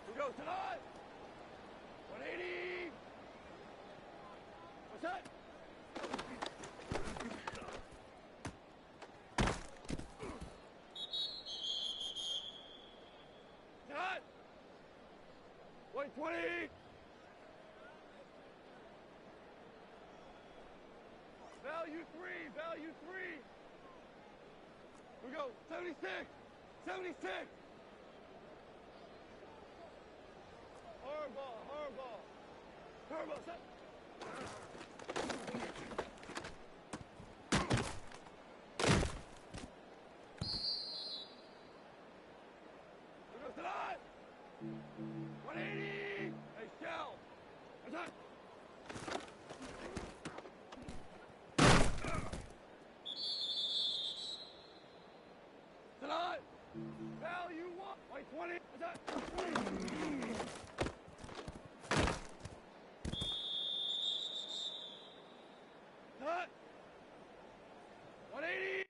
We go tonight. 180. What's that? Cut. 120. Value 3. Value 3. We go 76. 76. Hardball, hardball. Hardball, set. We go tonight. 180. Hey, shell. Attack. Tonight. Value 1. 120. Attack. Cut! 180!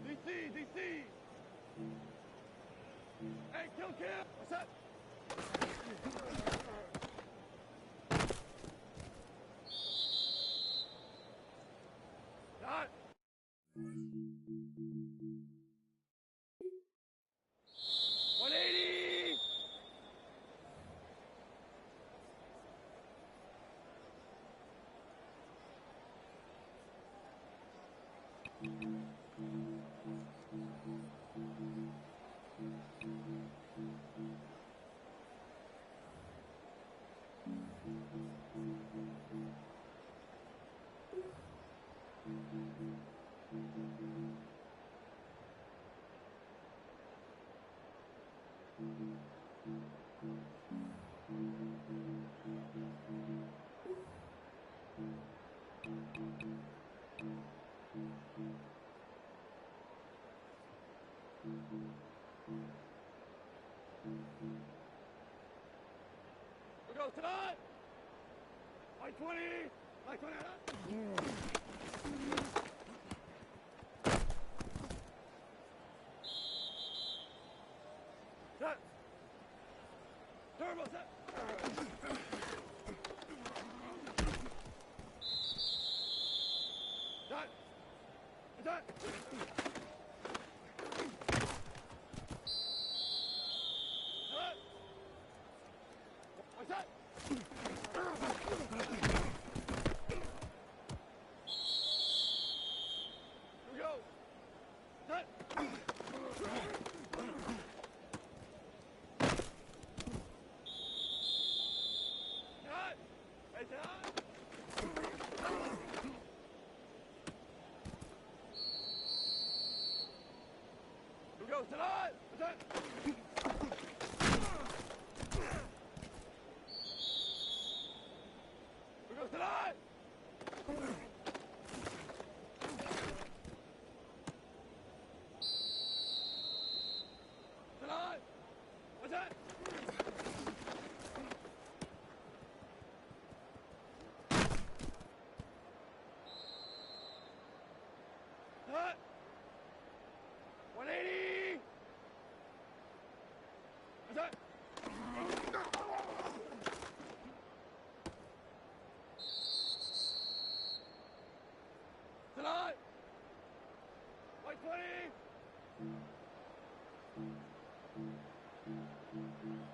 DC! DC! Hey, kill! What's up? Not. 180. We go tonight. 120. 120. Set. Turbo set. Set. Set. Set. What's that? Here we go. Set. Cut. Hey, Todd. Here we go tonight. What's that? Here we go tonight. Tonight. What's that? Cut. 180. What's that? Tonight. 120.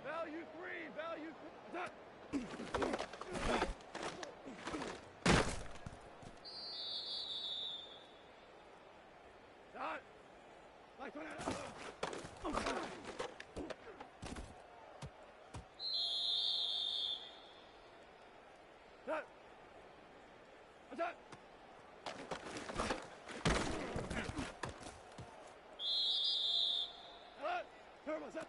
Value 3. Value 3. What's that? Not. 120. Set. Attack! Turbo, set!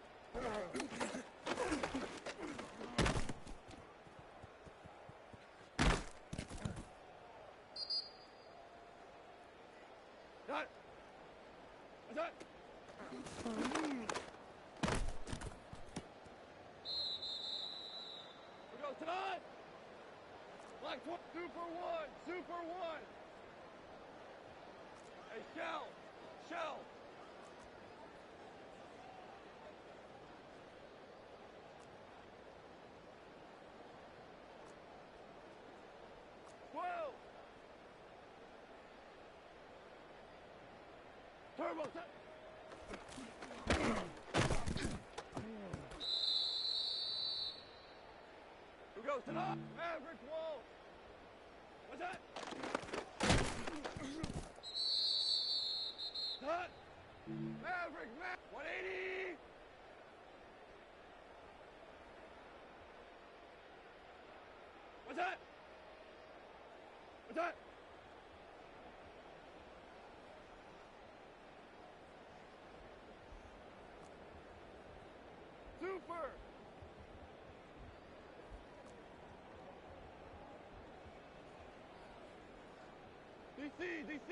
Done! Attack! We go tonight! Black 20, Super 1, Super 1! Hey, shell! Shell! Turbo set! Who goes to the Maverick wall? What's that? Cut! Maverick, 180! What's that? What's that? Super! DC, DC!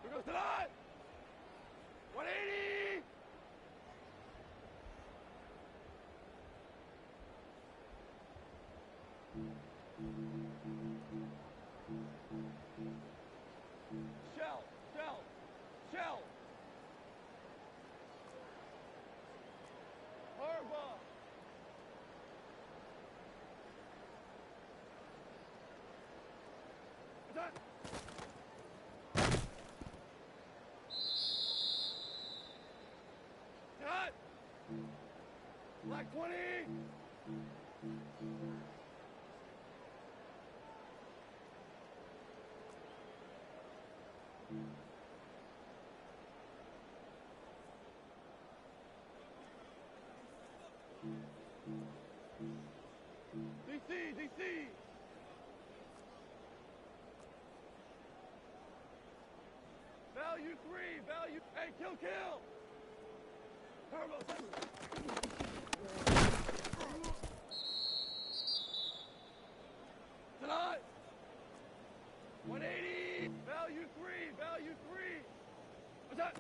Who goes to that? 180! Shell! Shell! Shell! Harbaugh! Attack! Cut! Black 20! DC, DC! Value 3, value... Hey, kill, kill! Turbo, tonight! 180! Value 3, value 3! What's that?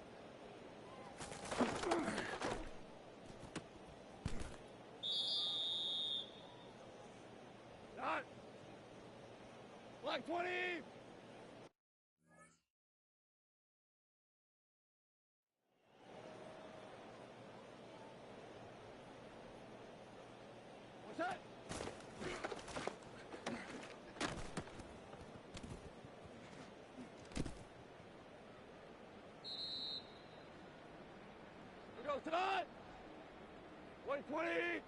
Not! Black 20! What's that? We go tonight! 120!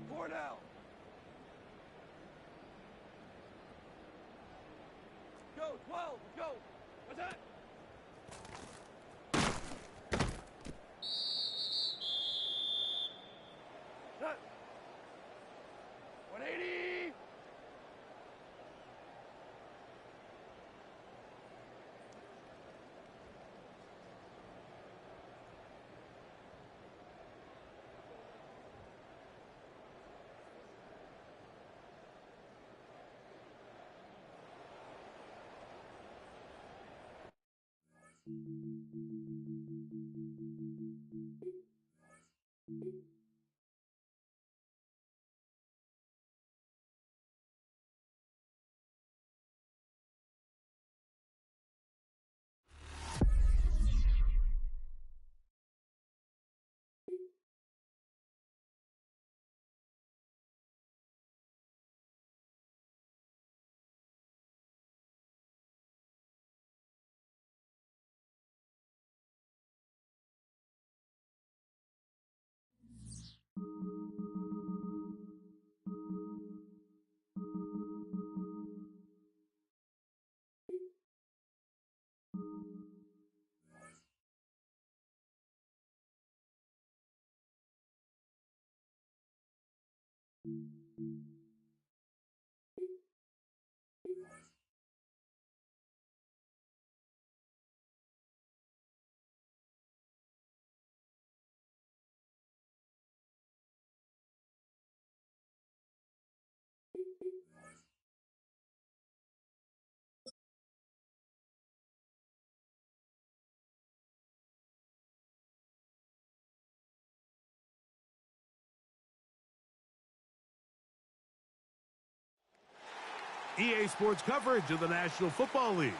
Four down. Go, 12, let's go. What's that? That. 180. EA Sports coverage of the National Football League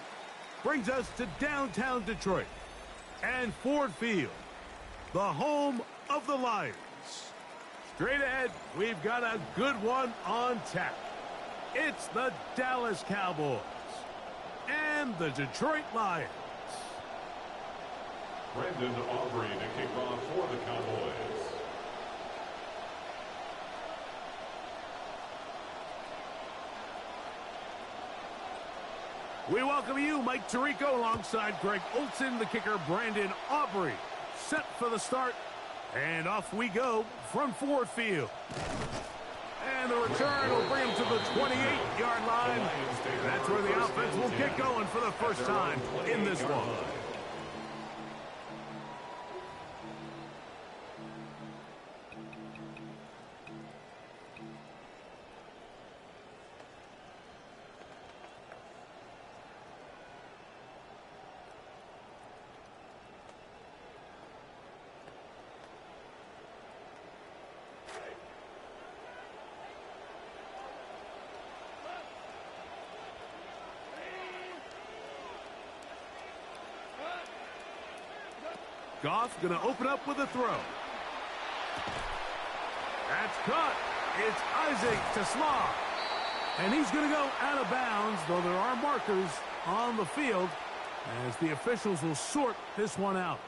brings us to downtown Detroit and Ford Field, the home of the Lions. Straight ahead, we've got a good one on tap. It's the Dallas Cowboys and the Detroit Lions. Brandon Aubrey to kick off for the Cowboys. We welcome you, Mike Tirico, alongside Greg Olson, the kicker, Brandon Aubrey. Set for the start, and off we go from Ford Field. And the return will bring him to the 28-yard line. That's where the offense will get going for the first time in this one. Goff going to open up with a throw. That's caught. It's Isaac to Slaw. And he's going to go out of bounds, though there are markers on the field as the officials will sort this one out.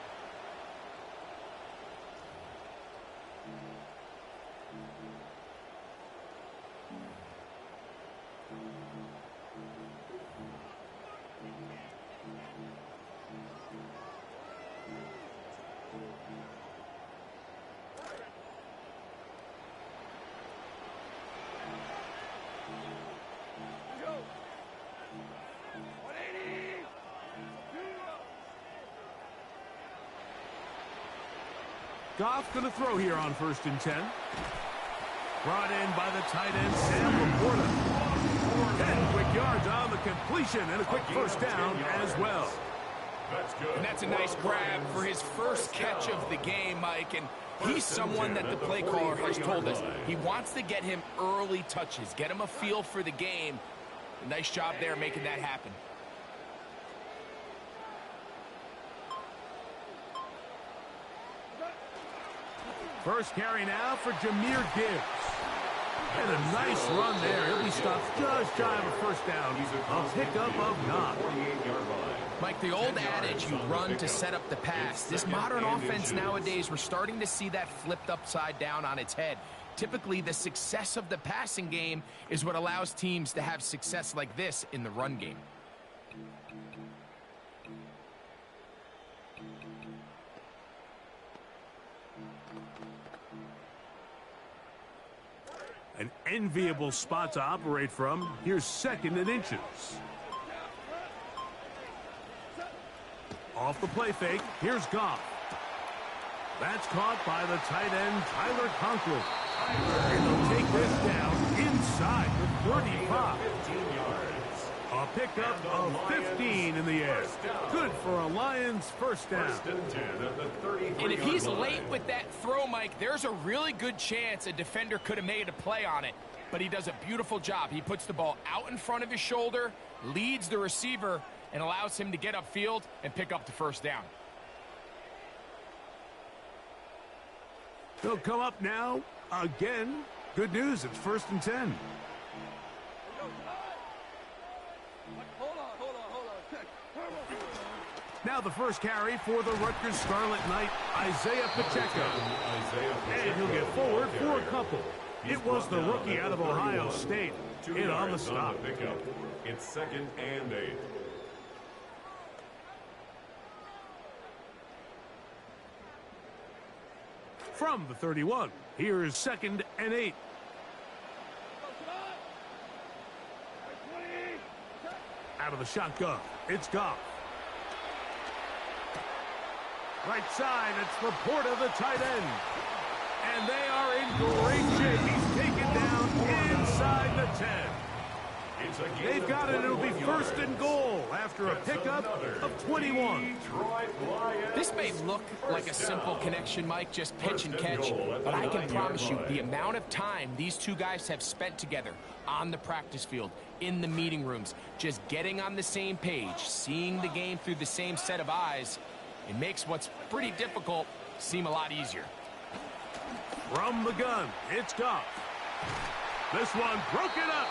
Goff going to throw here on 1st and 10. Brought in by the tight end, Sam Laporta. 10 quick yards on the completion and a quick first down as well. That's good. And that's a nice grab for his first catch of the game, Mike. And he's someone that the play caller has told us he wants to get him early touches, get him a feel for the game. Nice job there making that happen. First carry now for Jahmyr Gibbs. And a nice run there. He'll be stopped just shy of a first down. A pickup of 9. Mike, the old adage, you run to set up the pass. This modern offense nowadays, we're starting to see that flipped upside down on its head. Typically, the success of the passing game is what allows teams to have success like this in the run game. An enviable spot to operate from. Here's 2nd and inches. Off the play fake, here's Goff. That's caught by the tight end, Tyler Conklin. And they'll take this down inside the 35. A pickup of 15 in the air. Good for a Lions first down. And if he's late with that throw, Mike, there's a really good chance a defender could have made a play on it. But he does a beautiful job. He puts the ball out in front of his shoulder, leads the receiver, and allows him to get upfield and pick up the first down. They'll come up now. Again, good news, it's 1st and 10. Now the first carry for the Rutgers Scarlet Knight, Isaiah Pacheco. And he'll get forward for a couple. It was the rookie out of Ohio State. In on the stop. It's 2nd and 8. From the 31, here's 2nd and 8. Out of the shotgun, it's Goff. Right side, it's Laporta, the tight end. And they are in great shape. He's taken down inside the 10. They've got it. It'll be 1st and goal after a pickup of 21. This may look like a simple connection, Mike, just pitch and catch, but I can promise you the amount of time these two guys have spent together on the practice field, in the meeting rooms, just getting on the same page, seeing the game through the same set of eyes, it makes what's pretty difficult seem a lot easier. From the gun, it's Goff. This one broken up.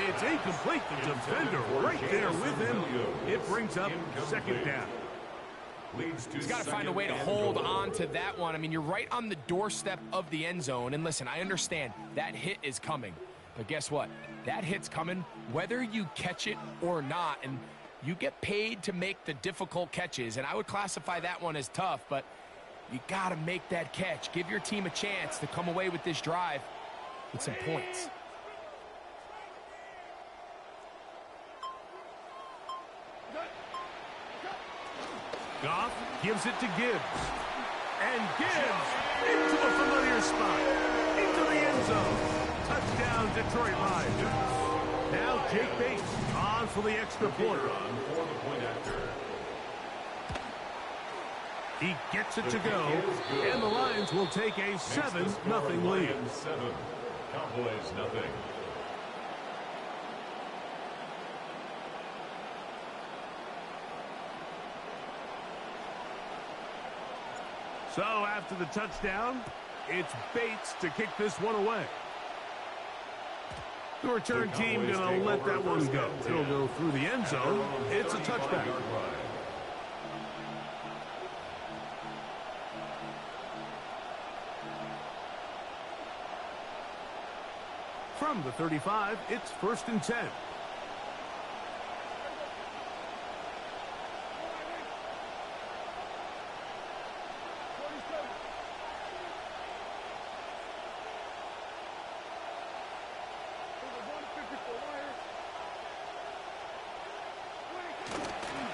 It's incomplete. The defender right there with him. It brings up 2nd down. He's got to find a way to hold on to that one. I mean, you're right on the doorstep of the end zone. And listen, I understand that hit is coming. But guess what? That hit's coming whether you catch it or not. And you get paid to make the difficult catches. And I would classify that one as tough. But you got to make that catch. Give your team a chance to come away with this drive with some points. Goff gives it to Gibbs. And Gibbs into a familiar spot. Into the end zone. Touchdown, Detroit Lions. Now Jake Bates on for the extra point. He gets it to go. And the Lions will take a 7-0 lead. 7. Cowboys nothing. So after the touchdown, it's Bates to kick this one away. The return team going to let that one go. It'll go through the end zone. It's a touchback. From the 35, it's 1st and 10.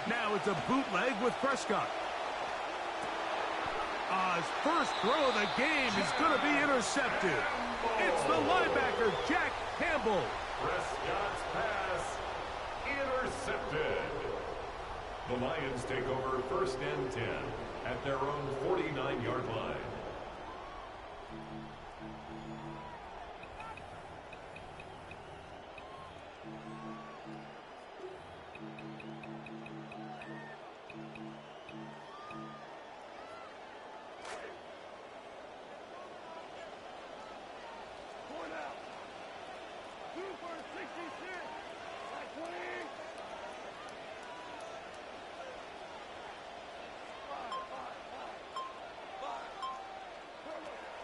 Now it's a bootleg with Prescott. His first throw of the game is going to be intercepted. It's the linebacker, Jack Campbell. Prescott's pass intercepted. The Lions take over 1st and 10 at their own 49-yard line.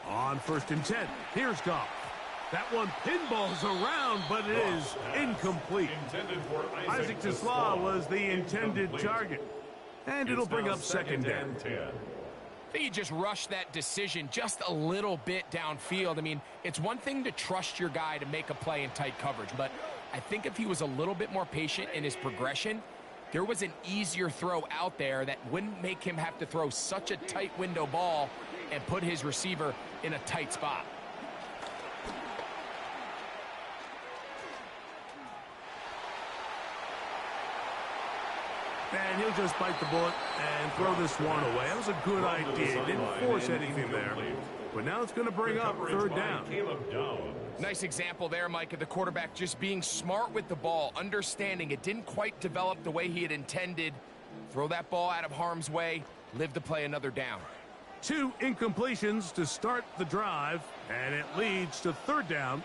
On 1st and 10, here's Goff. That one pinballs around, but it is incomplete. Isaac Tisla was the intended target. And it'll bring up 2nd down. I think he just rushed that decision just a little bit downfield. I mean, it's one thing to trust your guy to make a play in tight coverage, but I think if he was a little bit more patient in his progression, there was an easier throw out there that wouldn't make him have to throw such a tight window ball and put his receiver in a tight spot. And he'll just bite the bullet and throw this one away. That was a good idea. Didn't force anything there. But now it's going to bring up 3rd down. Nice example there, Mike, of the quarterback just being smart with the ball, understanding it didn't quite develop the way he had intended. Throw that ball out of harm's way, live to play another down. 2 incompletions to start the drive, and it leads to 3rd down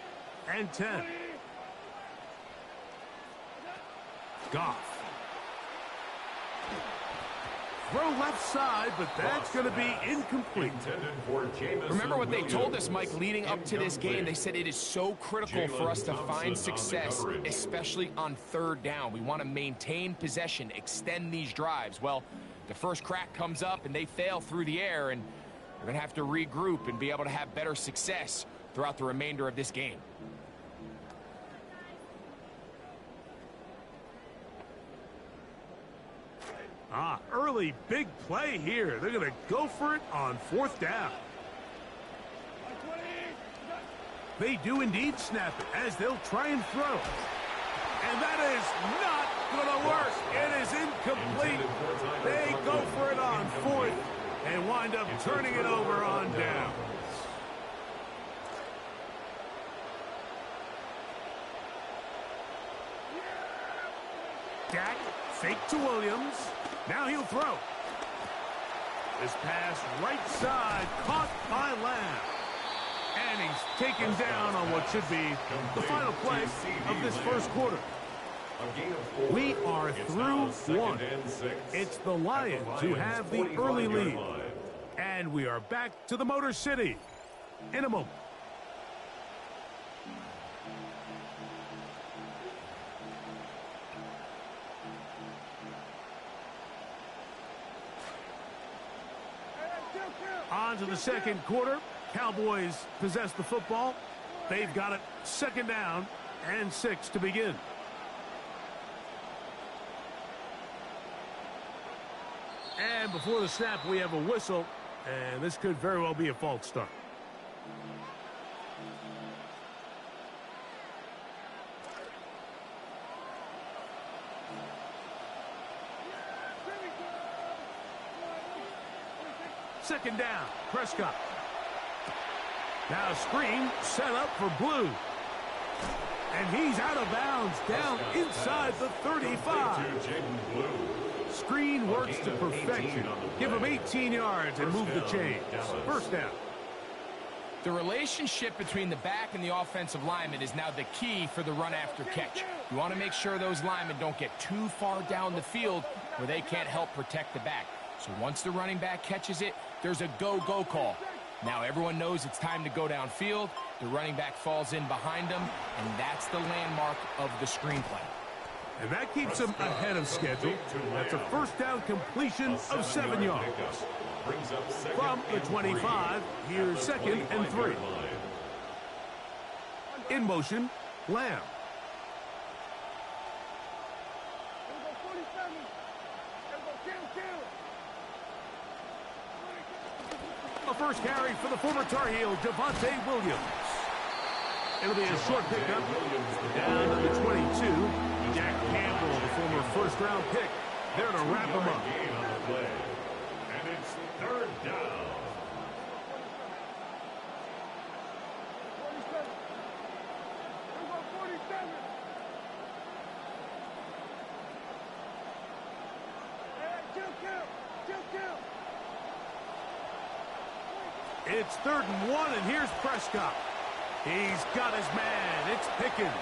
and 10. Goff throw left side, but that's going to be incomplete. Remember what they told us, Mike, leading up to this game. They said it is so critical for us to find success, especially on third down. We want to maintain possession, extend these drives. Well, the first crack comes up, and they fail through the air, and they're going to have to regroup and be able to have better success throughout the remainder of this game. Early big play here. They're going to go for it on fourth down. They do indeed snap it as they'll try and throw. And that is not going to work. It is incomplete. They go for it on fourth and wind up turning it over on down. Dak fake to Williams. Now he'll throw. This pass right side caught by Lamb. And he's taken down on what should be the final play of this first quarter. We are through one. It's the Lions who have the early lead. And we are back to the Motor City in a moment. On to the second quarter. Cowboys possess the football. They've got it second down and 6 to begin. And before the snap, we have a whistle, and this could very well be a false start. Second down, Prescott. Now screen set up for Blue. And he's out of bounds down inside the 35. Screen works to perfection. Give him 18 yards and move the chains. First down. The relationship between the back and the offensive lineman is now the key for the run after catch. You want to make sure those linemen don't get too far down the field where they can't help protect the back. So once the running back catches it, there's a go-go call. Now everyone knows it's time to go downfield. The running back falls in behind him, and that's the landmark of the screen play. And that keeps him ahead of schedule. That's a first down completion of 7 yards. From the 25, here's second and 3. In motion, Lamb. A first carry for the former Tar Heel, Javonte Williams. It'll be a short pickup down to the 22. Jack Campbell, the former first-round pick, there to wrap him up. And it's third down. It's 3rd and 1, and here's Prescott. He's got his man. It's Pickens.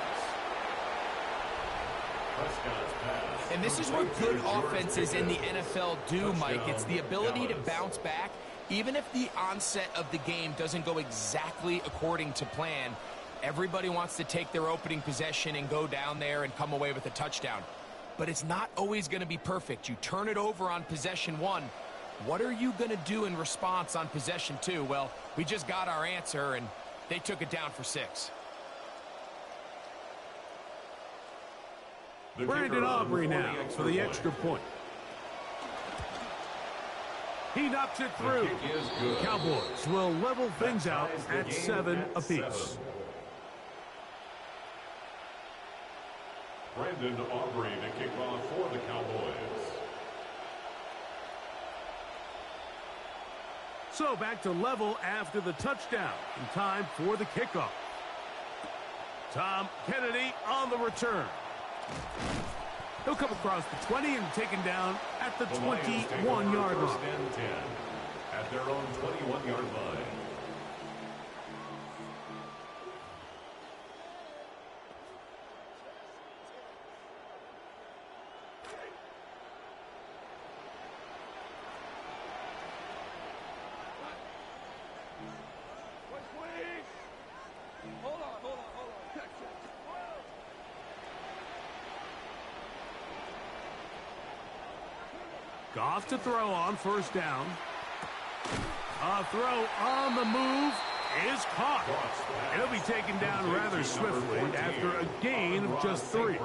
And this is what good offenses in the NFL do, Mike. It's the ability to bounce back. Even if the onset of the game doesn't go exactly according to plan, everybody wants to take their opening possession and go down there and come away with a touchdown. But it's not always going to be perfect. You turn it over on possession 1. What are you going to do in response on possession 2? Well, we just got our answer, and they took it down for 6. Brandon Aubrey now for the extra point. He knocks it through. Cowboys will level things out at 7 apiece. Brandon Aubrey to kick off for the Cowboys. So back to level after the touchdown. In time for the kickoff. Tom Kennedy on the return. He'll come across the 20 and taken down at the 21-yard line. At their own 21-yard line. Goff to throw on first down. A throw on the move is caught. It'll be taken down rather swiftly after a gain of just 3.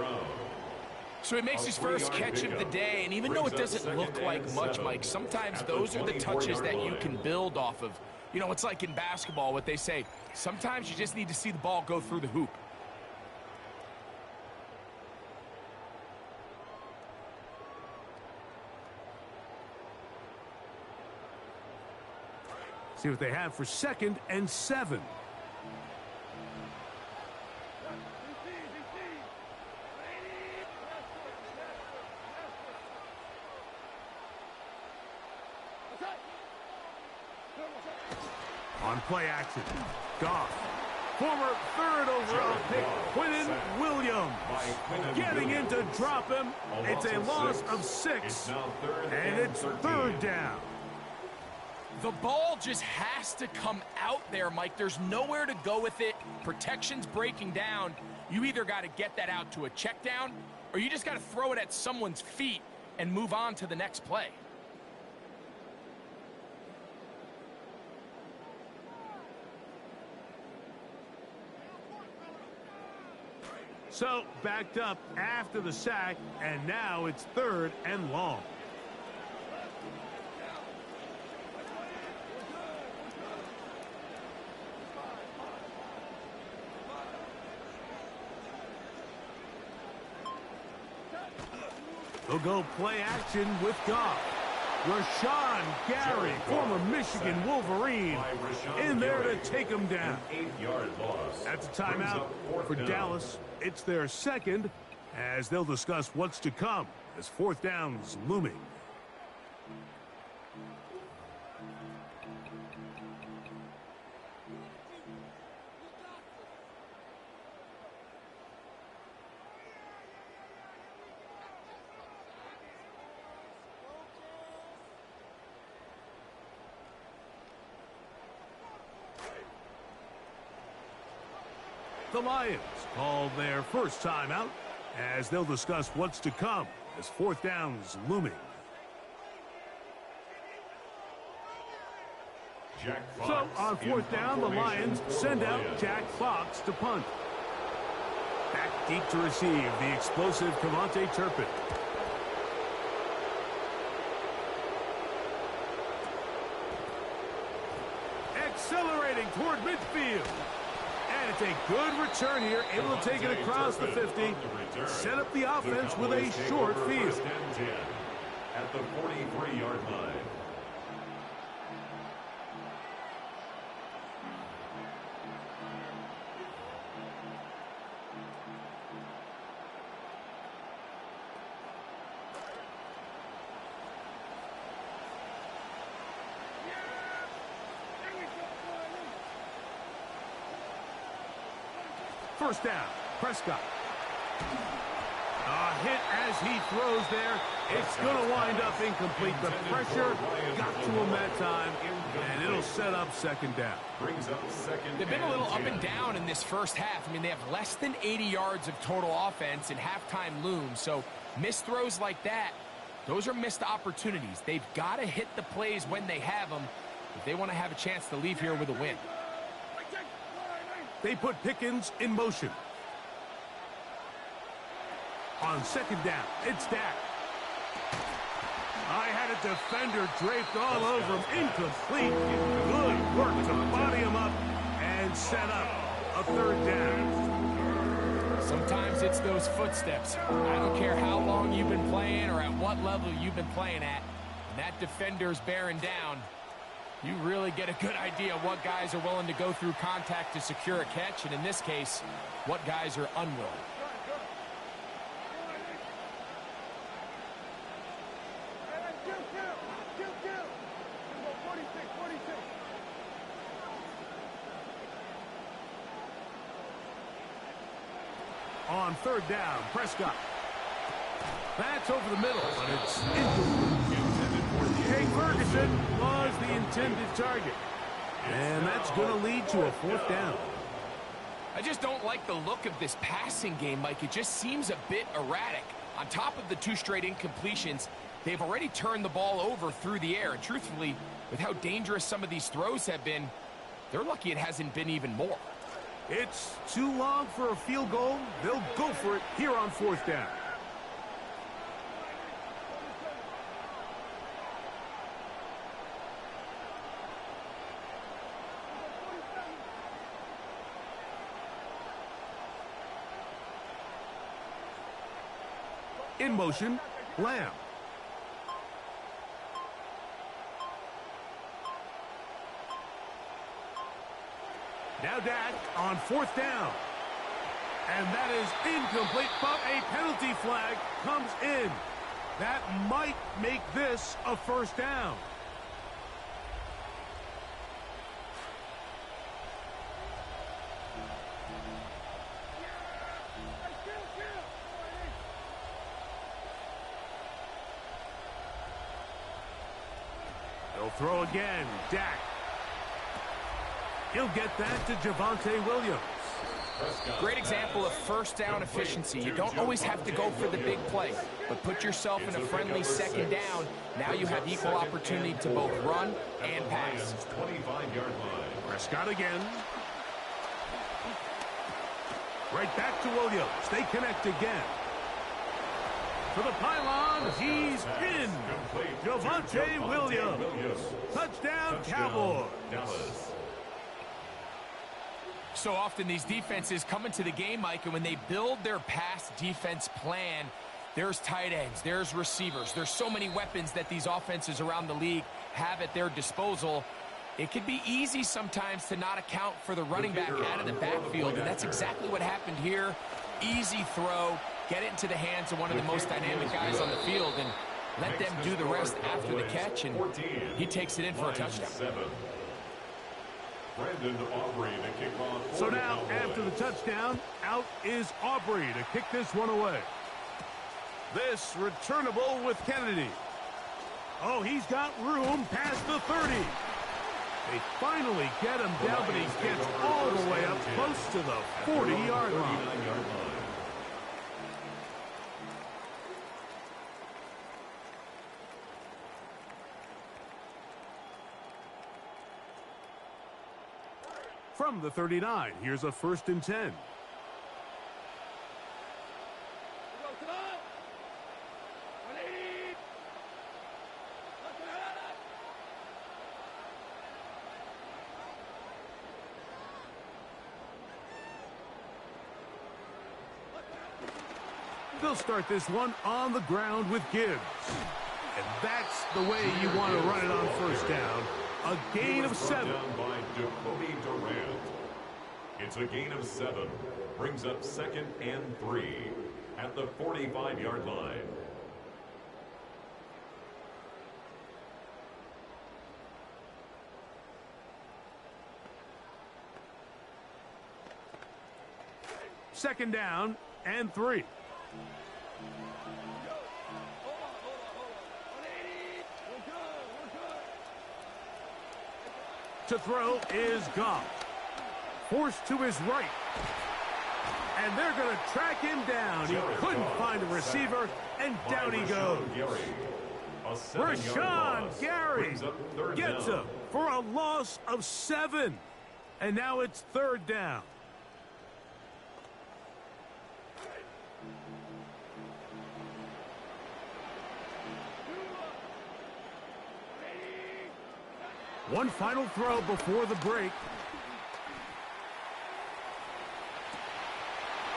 So he makes his first catch of the day, and even though it doesn't look like much, Mike, sometimes those are the touches that you can build off of. You know, it's like in basketball, what they say, sometimes you just need to see the ball go through the hoop. See what they have for 2nd and 7. On play action, Goff, former 3rd overall pick, Quinnen Williams, getting in to drop him. It's a loss of 6, and it's 3rd down. The ball just has to come out there, Mike. There's nowhere to go with it. Protection's breaking down. You either got to get that out to a check down, or you just got to throw it at someone's feet and move on to the next play. So, backed up after the sack, and now it's 3rd and long. They'll go play action with Goff. Rashawn Gary, former Michigan Wolverine, in there to take him down. 8-yard loss. That's a timeout for Dallas. It's their 2nd, as they'll discuss what's to come as 4th down's looming. The Lions call their first timeout as they'll discuss what's to come as 4th down's looming. So on 4th down, the Lions send out Jack Fox to punt. Back deep to receive the explosive Cavante Turpin. Accelerating toward midfield. And it's a good return here, able to take it across the 50, set up the offense with a short field. At the 43-yard line. First down, Prescott. A hit as he throws there. It's going to wind up incomplete. The pressure got to him that time, and it'll set up 2nd down. They've been a little up and down in this first half. I mean, they have less than 80 yards of total offense and halftime looms. So missed throws like that, those are missed opportunities. They've got to hit the plays when they have them if they want to have a chance to leave here with a win. They put Pickens in motion. On 2nd down, it's Dak. I had a defender draped all over him. Incomplete. Good work to body him up and set up a 3rd down. Sometimes it's those footsteps. I don't care how long you've been playing or at what level you've been playing at. When that defender's bearing down, you really get a good idea of what guys are willing to go through contact to secure a catch, and in this case, what guys are unwilling. On 3rd down, Prescott. That's over the middle, but it's incomplete. Jay Ferguson was the intended target. And that's going to lead to a 4th down. I just don't like the look of this passing game, Mike. It just seems a bit erratic. On top of the 2 straight incompletions, They've already turned the ball over through the air. And truthfully, with how dangerous some of these throws have been, they're lucky it hasn't been even more. It's too long for a field goal. They'll go for it here on 4th down. In motion, Lamb. Now Dak on 4th down. And that is incomplete, but a penalty flag comes in. That might make this a 1st down. They'll throw again, Dak. He'll get that to Javonte Williams. Great example of 1st down efficiency. You don't always have to go for the big play, but put yourself in a friendly 2nd down. Now you have equal opportunity to both run and pass. 25-yard line. Prescott again. Right back to Williams. They connect again. For the pylon, he's in. Javonte Williams. Touchdown, Cowboys. Dallas. So often these defenses come into the game, Mike, and when they build their pass defense plan, there's tight ends, there's receivers, there's so many weapons that these offenses around the league have at their disposal. It could be easy sometimes to not account for the running back out of the backfield, and that's exactly what happened here. Easy throw, get it into the hands of one of the most dynamic guys on the field, and let them do the rest after the catch, and he takes it in for a touchdown. So now, after the touchdown, out is Aubrey to kick this one away. This returnable with Kennedy. Oh, he's got room past the 30. They finally get him down, but he gets all the way up close to the 40-yard line. From the 39, here's a 1st and 10. They'll start this one on the ground with Gibbs. And that's the way you want to run it on 1st down. A gain of 7. It's a gain of 7. Brings up 2nd and 3 at the 45-yard line. Second down and 3. To throw is Goff. Forced to his right. And they're going to track him down. He couldn't find a receiver, and down he goes. Rashawn Gary gets him for a loss of 7. And now it's 3rd down. One final throw before the break.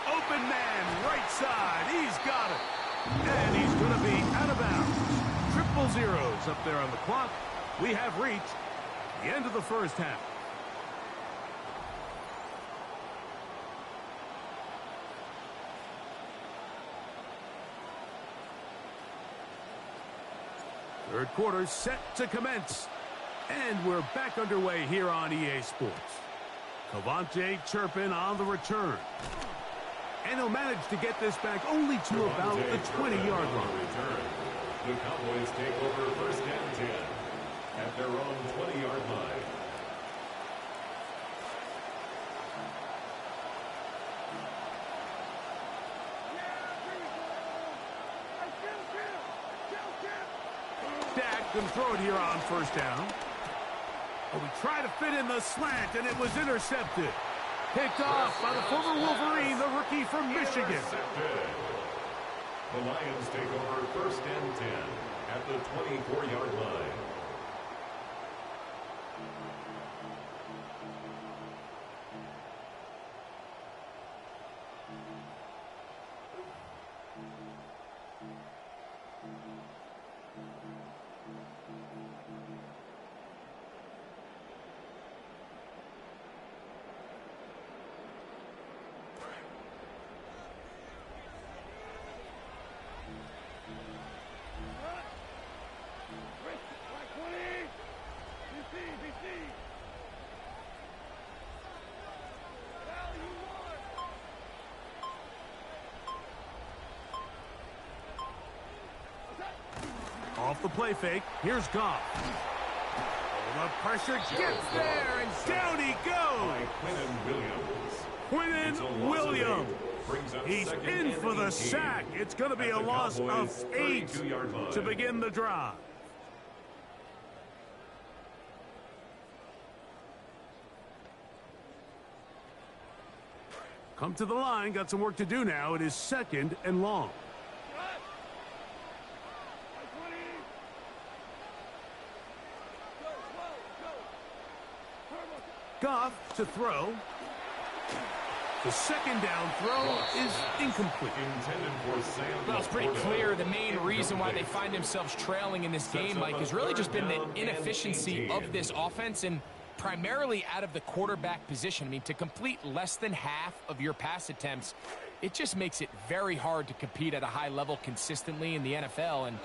Open man, right side. He's got it. And he's going to be out of bounds. Triple zeros up there on the clock. We have reached the end of the 1st half. Third quarter set to commence. And we're back underway here on EA Sports. Cavante Turpin on the return. And he'll manage to get this back only to about the 20-yard line. The Cowboys take over 1st and 10 at their own 20-yard line. Going to throw it here on first down. Oh, we tried to fit in the slant, and it was intercepted. Picked off by the former Wolverine, the rookie from Michigan. Intercepted. The Lions take over first and 10 at the 24-yard line. Off the play fake, here's Goff. Oh, the pressure gets there, and down he goes. Quinnen Williams. He's in for the sack. It's going to be a loss of 8 to begin the drive. Come to the line, got some work to do now. It is 2nd and long. Goff to throw. The second down throw is incomplete. Well, it's pretty clear the main reason why they find themselves trailing in this game, Mike, has really just been the inefficiency of this offense and primarily out of the quarterback position. I mean, to complete less than half of your pass attempts, it just makes it very hard to compete at a high level consistently in the NFL. And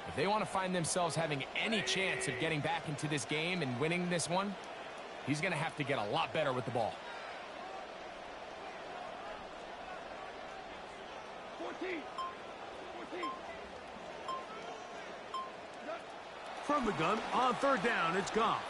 if they want to find themselves having any chance of getting back into this game and winning this one, he's going to have to get a lot better with the ball. 14. From the gun, on third down, it's Goff.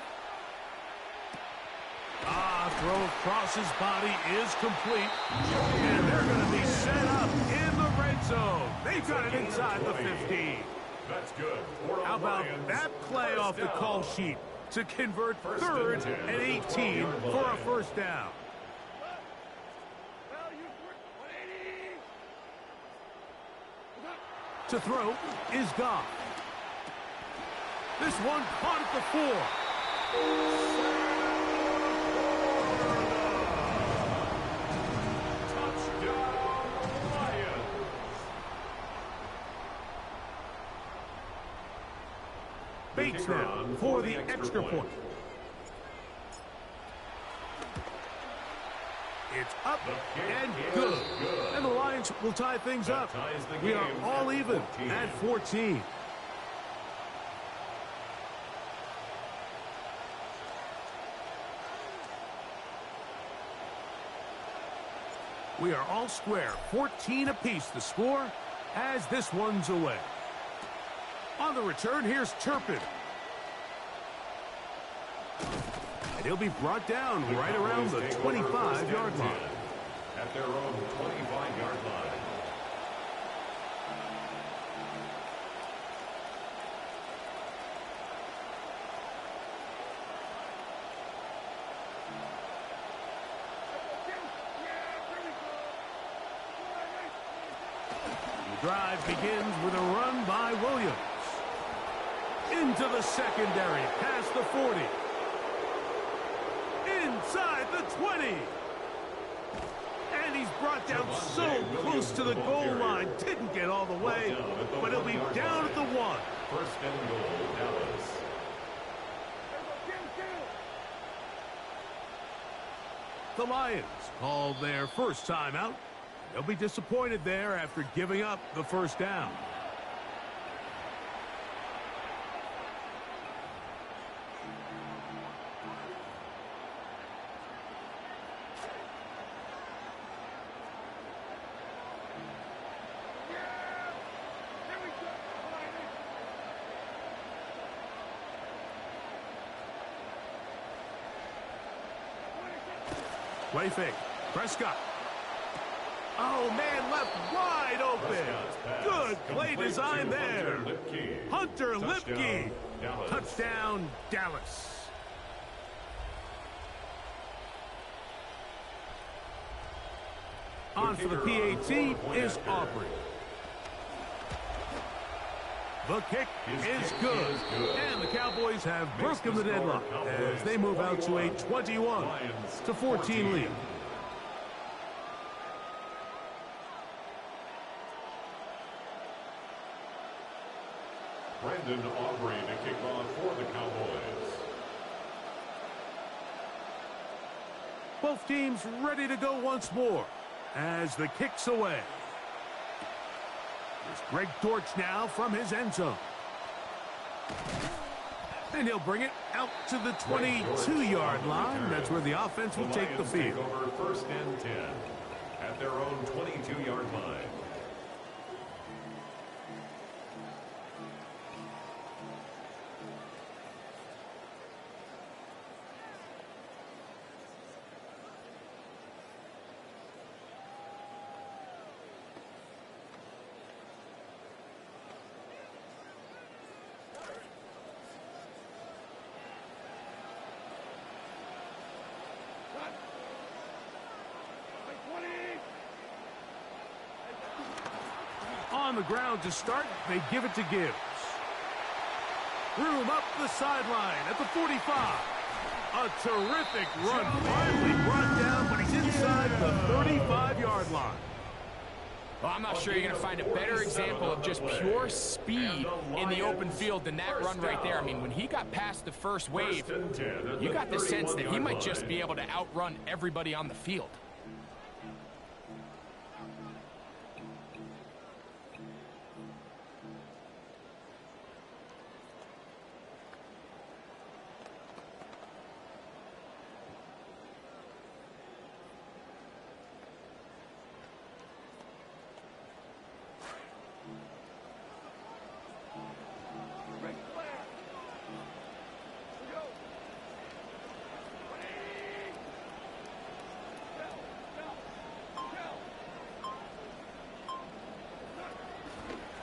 Throw across his body is complete. And they're going to be set up in the red zone. They got it inside the 15. That's good. How about that play off the call sheet to convert 3rd and 18 for a first down? To throw is Goff. This one caught at the 4. Bates now for the extra point. It's up and good. And the Lions will tie things up. We are all even at 14. We are all square. 14 apiece the score as this one's away. On the return, here's Turpin. And he'll be brought down right around the 25-yard line. At their own 25-yard line. The drive begins with a run by Williams. Into the secondary, past the 40. Inside the 20. And he's brought down so close to the goal line. Didn't get all the way, but he'll be down at the 1. First and goal, Dallas. The Lions called their first timeout. They'll be disappointed there after giving up the first down. Play fake. Prescott. Oh, man, left wide open. Good play design there. Hunter Lipke. Touchdown, Dallas. On for the PAT is Aubrey. The kick is good. And the Cowboys have broken the deadlock as they move out to a 21-14 lead. Brandon Aubrey to kick off for the Cowboys. Both teams ready to go once more as the kick's away. There's Greg Dortch now from his end zone. And he'll bring it out to the 22-yard line. That's where the offense will take the field. Take over 1st and 10 at their own 22-yard line. On the ground to start, they give it to Gibbs. Room up the sideline at the 45. A terrific run, finally brought down, but he's inside the 35-yard line. Well, I'm not sure you're going to find a better example of just pure speed in the open field than that run right there. I mean, when he got past the first wave, you got the sense that he might just be able to outrun everybody on the field.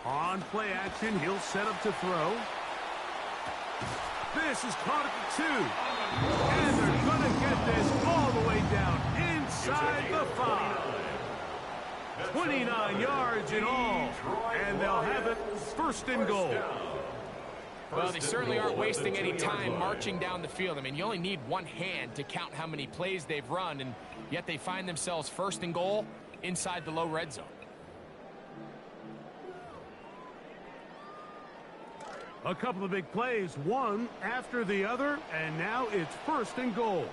On play action, he'll set up to throw. This is caught at the 2. And they're going to get this all the way down inside the 5. 29 yards in all. And they'll have it 1st and goal. Well, they certainly aren't wasting any time marching down the field. I mean, you only need one hand to count how many plays they've run, and yet they find themselves 1st and goal inside the low red zone. A couple of big plays, one after the other, and now it's 1st and goal.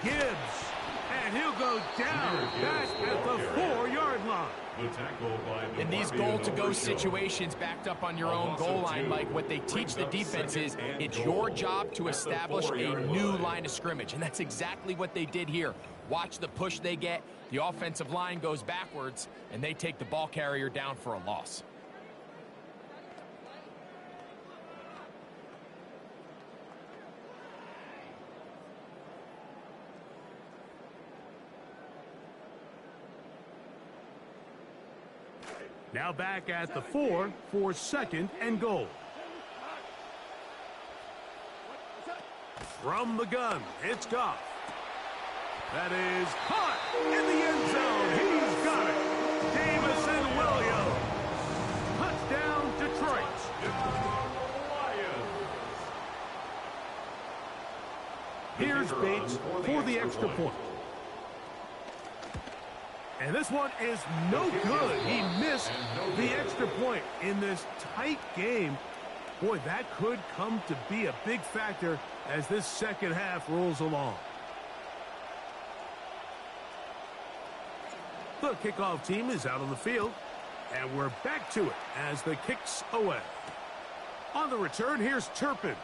Gibbs, and he'll go down back at the 4-yard line. In these goal-to-go situations backed up on your own goal line, Mike, what they teach the defense is it's your job to establish a new line of scrimmage, and that's exactly what they did here. Watch the push they get. The offensive line goes backwards, and they take the ball carrier down for a loss. Now back at the 4 for 2nd and goal. From the gun, it's Goff. That is caught in the end zone. He's got it. Jamison Williams. Touchdown, Detroit. Here's Bates for the extra point. And this one is no good. He missed the extra point in this tight game. Boy, that could come to be a big factor as this second half rolls along. The kickoff team is out on the field, and we're back to it as the kick's away. On the return, here's Turpin.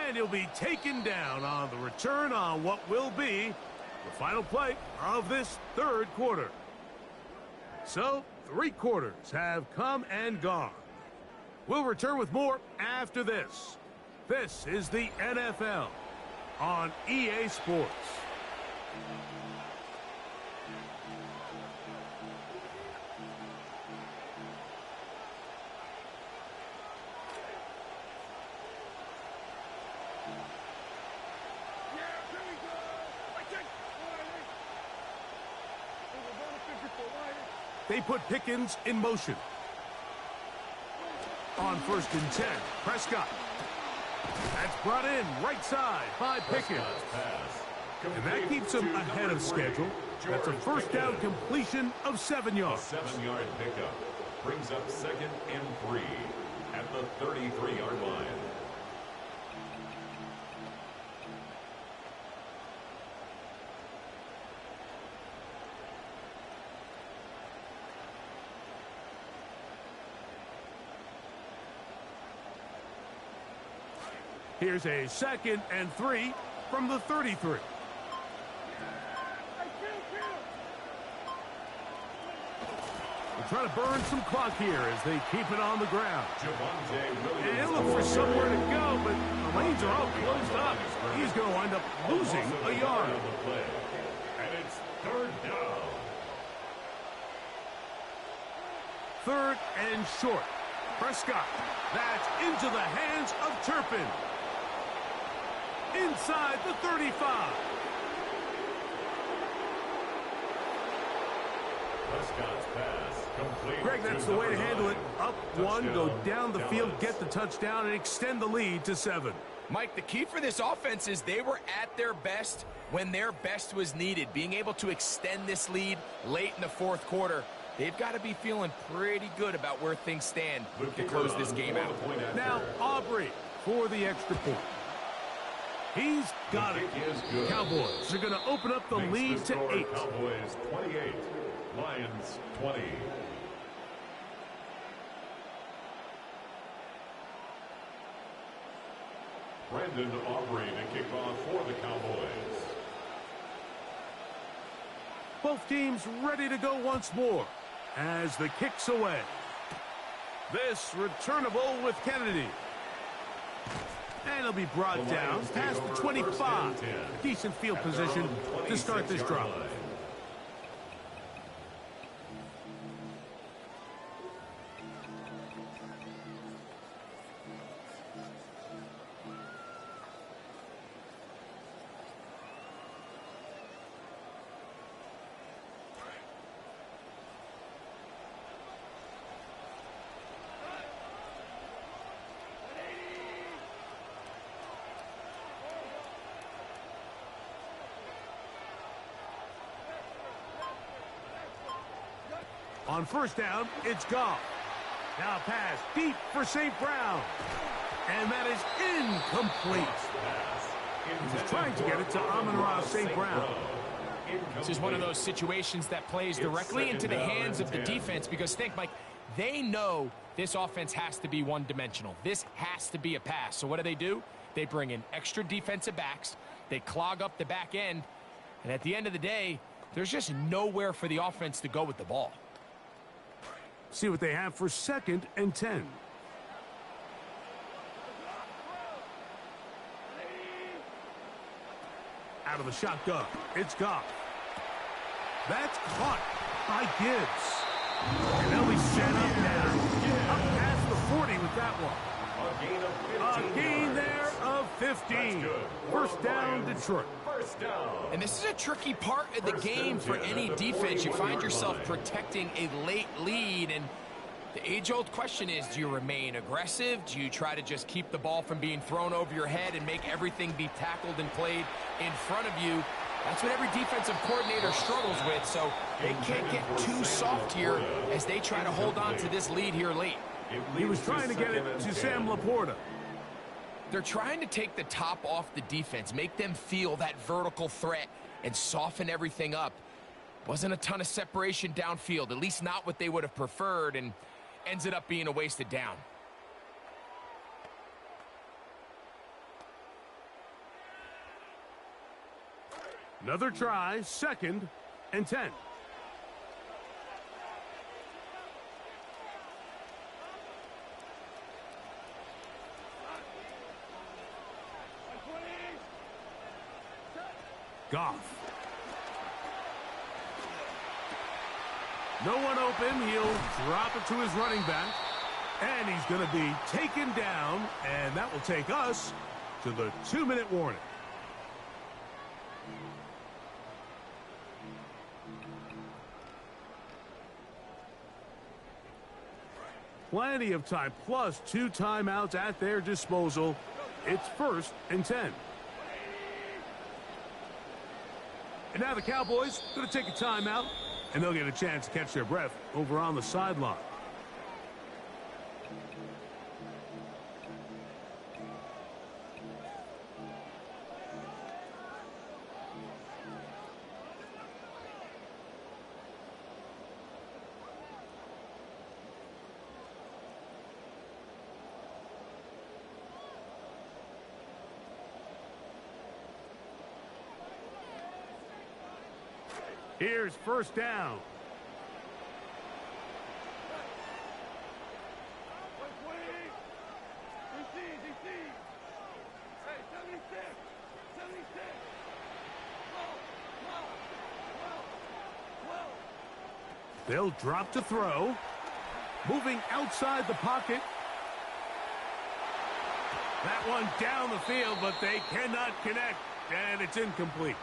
And he'll be taken down on the return on what will be the final play of this 3rd quarter. So, 3 quarters have come and gone. We'll return with more after this. This is the NFL on EA Sports. They put Pickens in motion. On 1st and 10, Prescott. That's brought in right side by Pickens. And that keeps him ahead of schedule. That's a first down completion of 7 yards. A 7-yard pickup brings up 2nd and 3 at the 33-yard line. Here's a 2nd and 3 from the 33. They're trying to burn some clock here as they keep it on the ground. And he'll look for somewhere to go, but the lanes are all closed up. He's going to wind up losing a yard. And it's 3rd down. 3rd and short. Prescott. That's into the hands of Turpin. Inside the 35. Prescott's pass complete. Greg, that's the way to handle it. Up one, go down the field, get the touchdown, and extend the lead to 7. Mike, the key for this offense is they were at their best when their best was needed. Being able to extend this lead late in the 4th quarter, they've got to be feeling pretty good about where things stand to close this game out. Now, Aubrey for the extra point. He's got it. Cowboys are going to open up the lead to 8. Cowboys 28, Lions 20. Brandon Aubrey to kick off for the Cowboys. Both teams ready to go once more as the kick's away. This returnable with Kennedy. And it'll be brought down past the 25. Decent field position to start this drive. On 1st down, it's Goff. Now pass deep for St. Brown. And that is incomplete. He's trying to get it to Amon-Ra St. Brown. This is one of those situations that plays directly into the hands of the defense because, think, Mike, they know this offense has to be one-dimensional. This has to be a pass. So what do? They bring in extra defensive backs. They clog up the back end. And at the end of the day, there's just nowhere for the offense to go with the ball. See what they have for 2nd and 10. Out of the shotgun, it's Goff. That's caught by Gibbs. And they'll be set up now. Up past the 40 with that one. A gain there of 15. 1st down, Detroit. And this is a tricky part of the game for any defense. You find yourself protecting a late lead, and the age-old question is, do you remain aggressive? Do you try to just keep the ball from being thrown over your head and make everything be tackled and played in front of you? That's what every defensive coordinator struggles with, so they can't get too soft here as they try to hold on to this lead here late. He was trying to get it to Sam Laporta. They're trying to take the top off the defense, make them feel that vertical threat, and soften everything up. Wasn't a ton of separation downfield, at least not what they would have preferred, and ends it up being a wasted down. Another try, 2nd and 10. Goff. No one open. He'll drop it to his running back. And he's going to be taken down. And that will take us to the 2-minute warning. Plenty of time, plus 2 timeouts at their disposal. It's 1st and 10. And now the Cowboys going to take a timeout, and they'll get a chance to catch their breath over on the sideline. Here's 1st down. They'll drop to throw. Moving outside the pocket. That one down the field, but they cannot connect, and it's incomplete.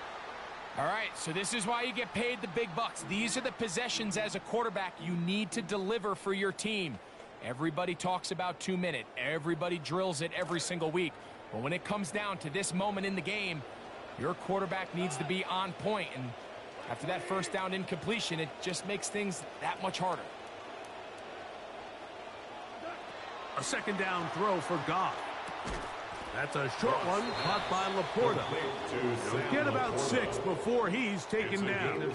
All right, so this is why you get paid the big bucks. These are the possessions as a quarterback you need to deliver for your team. Everybody talks about 2-minute. Everybody drills it every single week. But when it comes down to this moment in the game, your quarterback needs to be on point. And after that 1st down incompletion, it just makes things that much harder. A 2nd down throw for Goff. That's a short one, caught by Laporta. He'll get about 6 before he's taken down.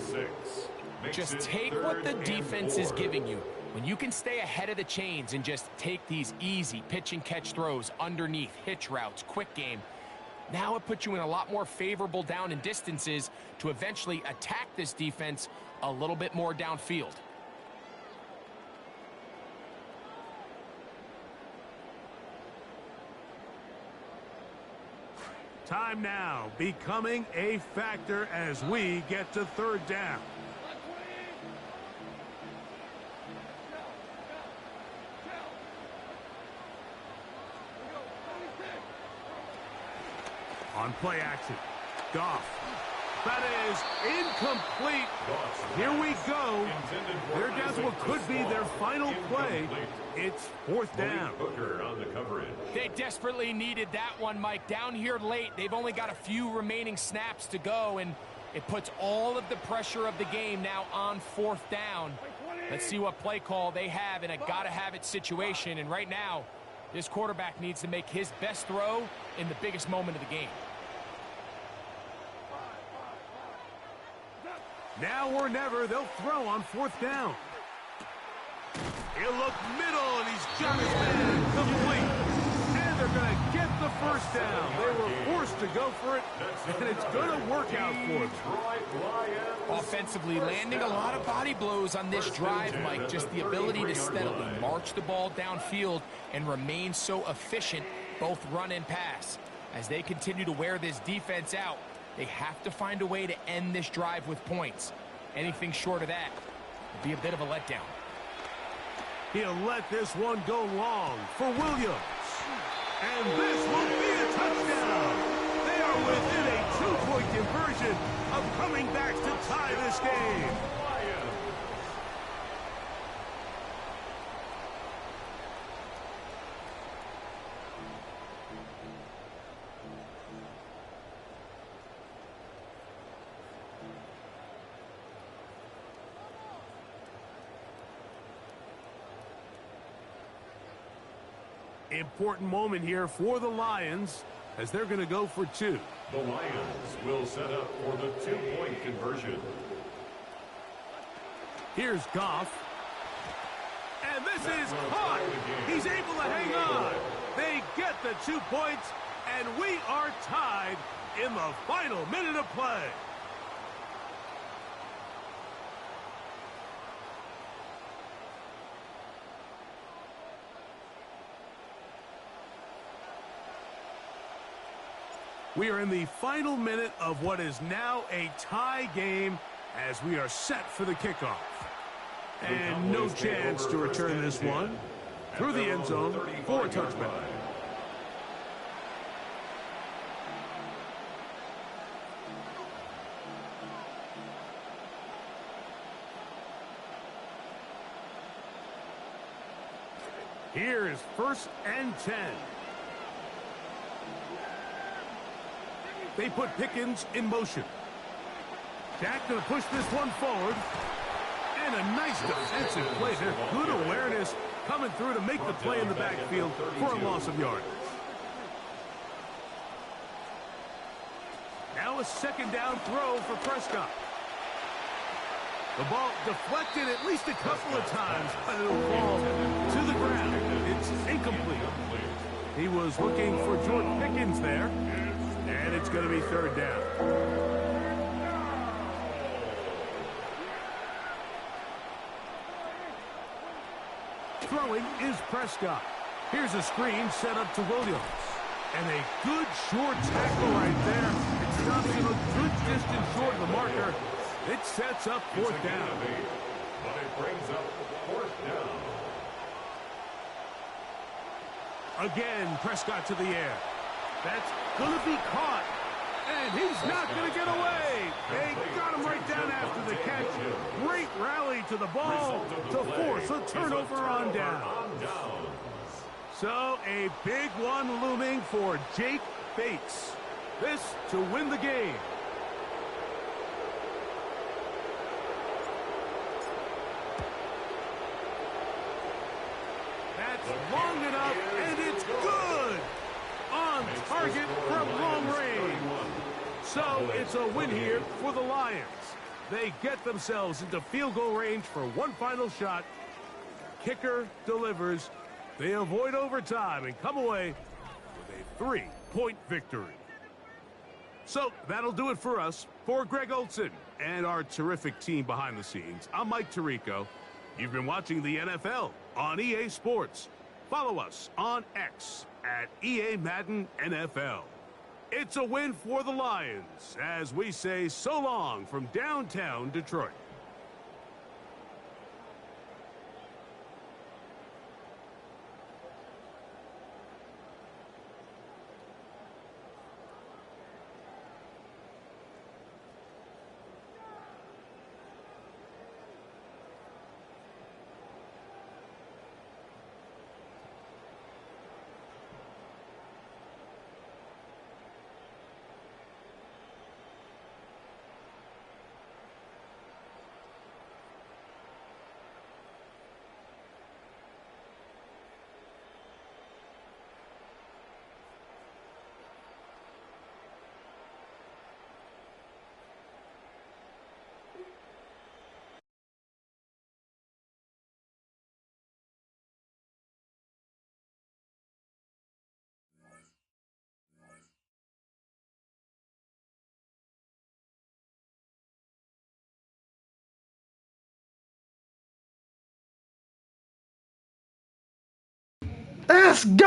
Just take what the defense is giving you. When you can stay ahead of the chains and just take these easy pitch and catch throws underneath, hitch routes, quick game, now it puts you in a lot more favorable down and distances to eventually attack this defense a little bit more downfield. Time now becoming a factor as we get to 3rd down. On play action, Goff. That is incomplete. Here we go. They're down to what could be their final play. It's 4th down. On the coverage. They desperately needed that one, Mike. Down here late, they've only got a few remaining snaps to go, and it puts all of the pressure of the game now on 4th down. Let's see what play call they have in a gotta-have-it situation, and right now, this quarterback needs to make his best throw in the biggest moment of the game. Now or never, they'll throw on 4th down. He'll look middle, and he's got his man complete. And they're going to get the 1st down. They were forced to go for it, and it's going to work out for them. Offensively, landing a lot of body blows on this drive, Mike. Just the ability to steadily march the ball downfield and remain so efficient, both run and pass. As they continue to wear this defense out, they have to find a way to end this drive with points. Anything short of that would be a bit of a letdown. He'll let this one go long for Williams. And this will be a touchdown. They are within a 2-point conversion of coming back to tie this game. Important moment here for the Lions as they're going to go for 2. The Lions will set up for the 2-point conversion. Here's Goff. And this is caught. He's able to hang on. They get the 2 points, and we are tied in the final minute of play. We are in the final minute of what is now a tie game as we are set for the kickoff. And no chance to return this one through the end zone for a touchback. Here is 1st and 10. They put Pickens in motion. Dak going to push this one forward. And a nice defensive play there. Good awareness coming through to make the play in the backfield for a loss of yardage. Now a 2nd down throw for Prescott. The ball deflected at least a couple of times, but it'll fall to the ground. It's incomplete. He was looking for Jordan Pickens there, and it's going to be 3rd down. Throwing is Prescott. Here's a screen set up to Williams. And a good short tackle right there. It stops him a good distance short of the marker. It sets up 4th down. But it brings up 4th down. Again, Prescott to the air. That's going to be caught. And he's not going to get away. They got him right down after the catch. Great rally to the ball to force a turnover on down. So a big one looming for Jake Bates. This to win the game. That's long enough, and it's good. On target from long range. So it's a win here for the Lions. They get themselves into field goal range for one final shot. Kicker delivers. They avoid overtime and come away with a 3-point victory. So that'll do it for us. For Greg Olson and our terrific team behind the scenes, I'm Mike Tirico. You've been watching the NFL on EA Sports. Follow us on X at EA Madden NFL. It's a win for the Lions as we say so long from downtown Detroit. Let's go!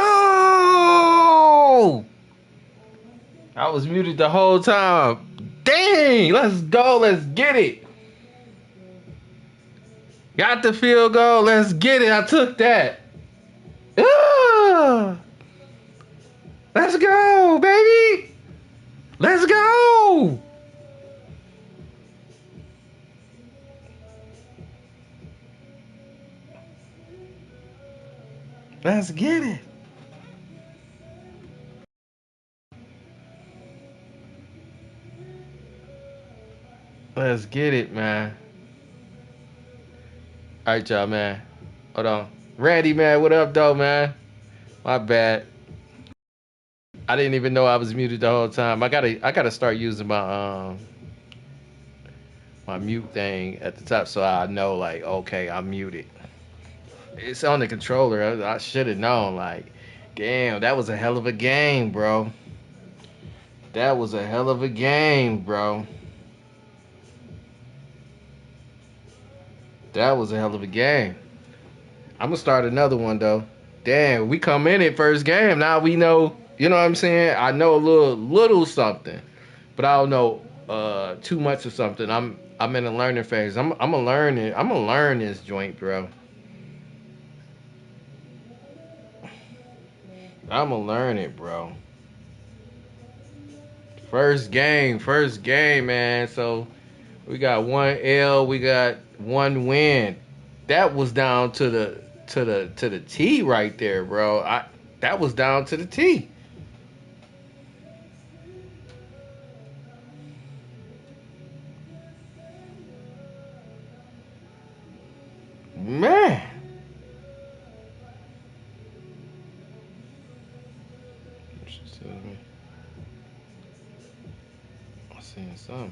I was muted the whole time. Dang! Let's go. Let's get it. Got the field goal. Let's get it. I took that. Let's go, baby. Let's go. Let's get it. Let's get it, man. All right, y'all, man. Hold on. Randy, man, what up, though, man? My bad. I didn't even know I was muted the whole time. I gotta start using my my mute thing at the top so I know, like, okay, I'm muted. It's on the controller. I should have known. Like, damn, that was a hell of a game, bro. That was a hell of a game, bro. That was a hell of a game. I'm gonna start another one though. Damn, we come in at first game. Now we know You know what I'm saying? I know a little something, but I don't know too much of something. I'm in a learning phase. I'm gonna learn it. I'm gonna learn this joint, bro. I'm gonna learn it, bro. First game, man. So we got one L, we got one win. That was down to the T right there, bro. That was down to the T. Man. She's telling me. I'm seeing something.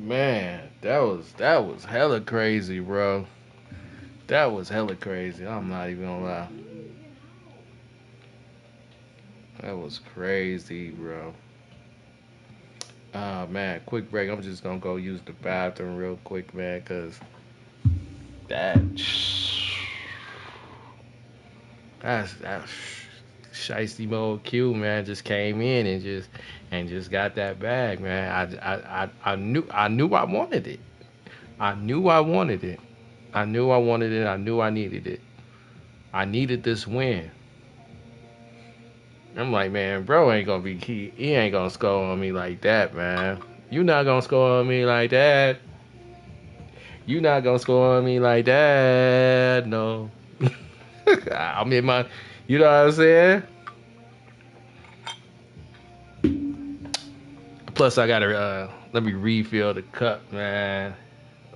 Man, that was hella crazy, bro. That was hella crazy. I'm not even gonna lie. That was crazy, bro. Man, quick break. I'm just gonna go use the bathroom real quick, man, cause that that's Shiesty Mode Q, man, just came in and just got that bag, man. I knew I wanted it. I knew I wanted it. I knew I wanted it. I knew I needed it. I needed this win. I'm like, man, bro ain't gonna be key. He ain't gonna score on me like that, man. You not gonna score on me like that. You not gonna score on me like that. No. I'm in my, you know what I'm saying? Plus, I gotta let me refill the cup, man.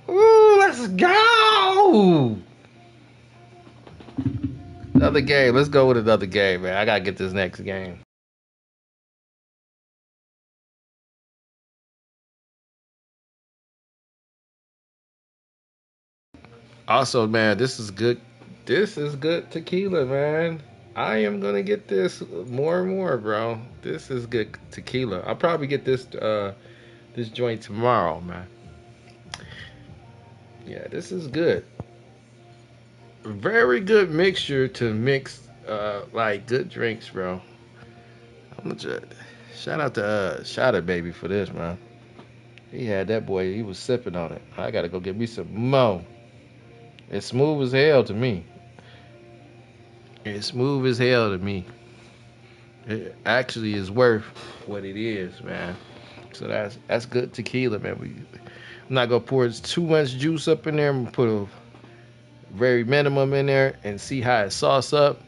Ooh, let's go! Another game. Let's go with another game, man. I gotta get this next game. Also, man, this is good. This is good tequila, man. I am gonna get this more and more, bro. This is good tequila. I'll probably get this joint tomorrow, man. Yeah, this is good. Very good mixture to mix like good drinks, bro. I'm gonna just shout out to Shout out baby for this, man. He had that boy. He was sipping on it. I gotta go get me some more. It's smooth as hell to me. It's smooth as hell to me. It actually is worth what it is, man. So that's good tequila, man. I'm not gonna pour too much juice up in there. I'm gonna put a very minimum in there and see how it sauce up.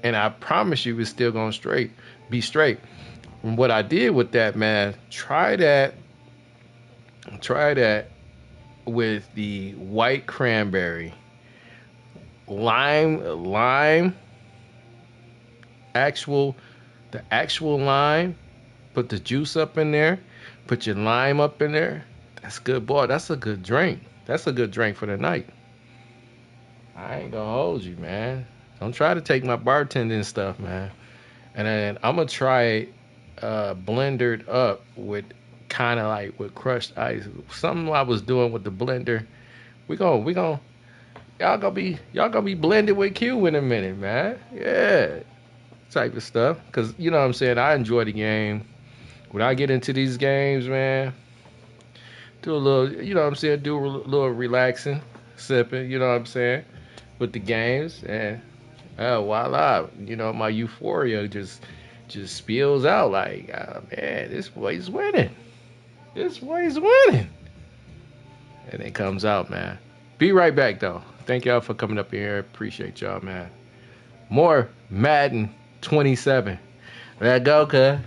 And I promise you, it's still gonna be straight. And what I did with that, man, try that with the white cranberry, lime, the actual lime. Put the juice up in there. Put your lime up in there. That's good, boy. That's a good drink. That's a good drink for the night. I ain't gonna hold you, man. Don't try to take my bartending stuff, man. And then I'm gonna try it blendered up with kind of like with crushed ice. Something I was doing with the blender. We gonna y'all gonna be blended with Q in a minute, man. Yeah, type of stuff. Cause you know what I'm saying. I enjoy the game. When I get into these games, man, do a little, you know what I'm saying. Do a little relaxing, sipping. You know what I'm saying, with the games and voila, you know my euphoria just spills out like, man, this boy's winning. This boy's winning. And it comes out, man. Be right back, though. Thank y'all for coming up here. Appreciate y'all, man. More Madden 27. Let go, cuz.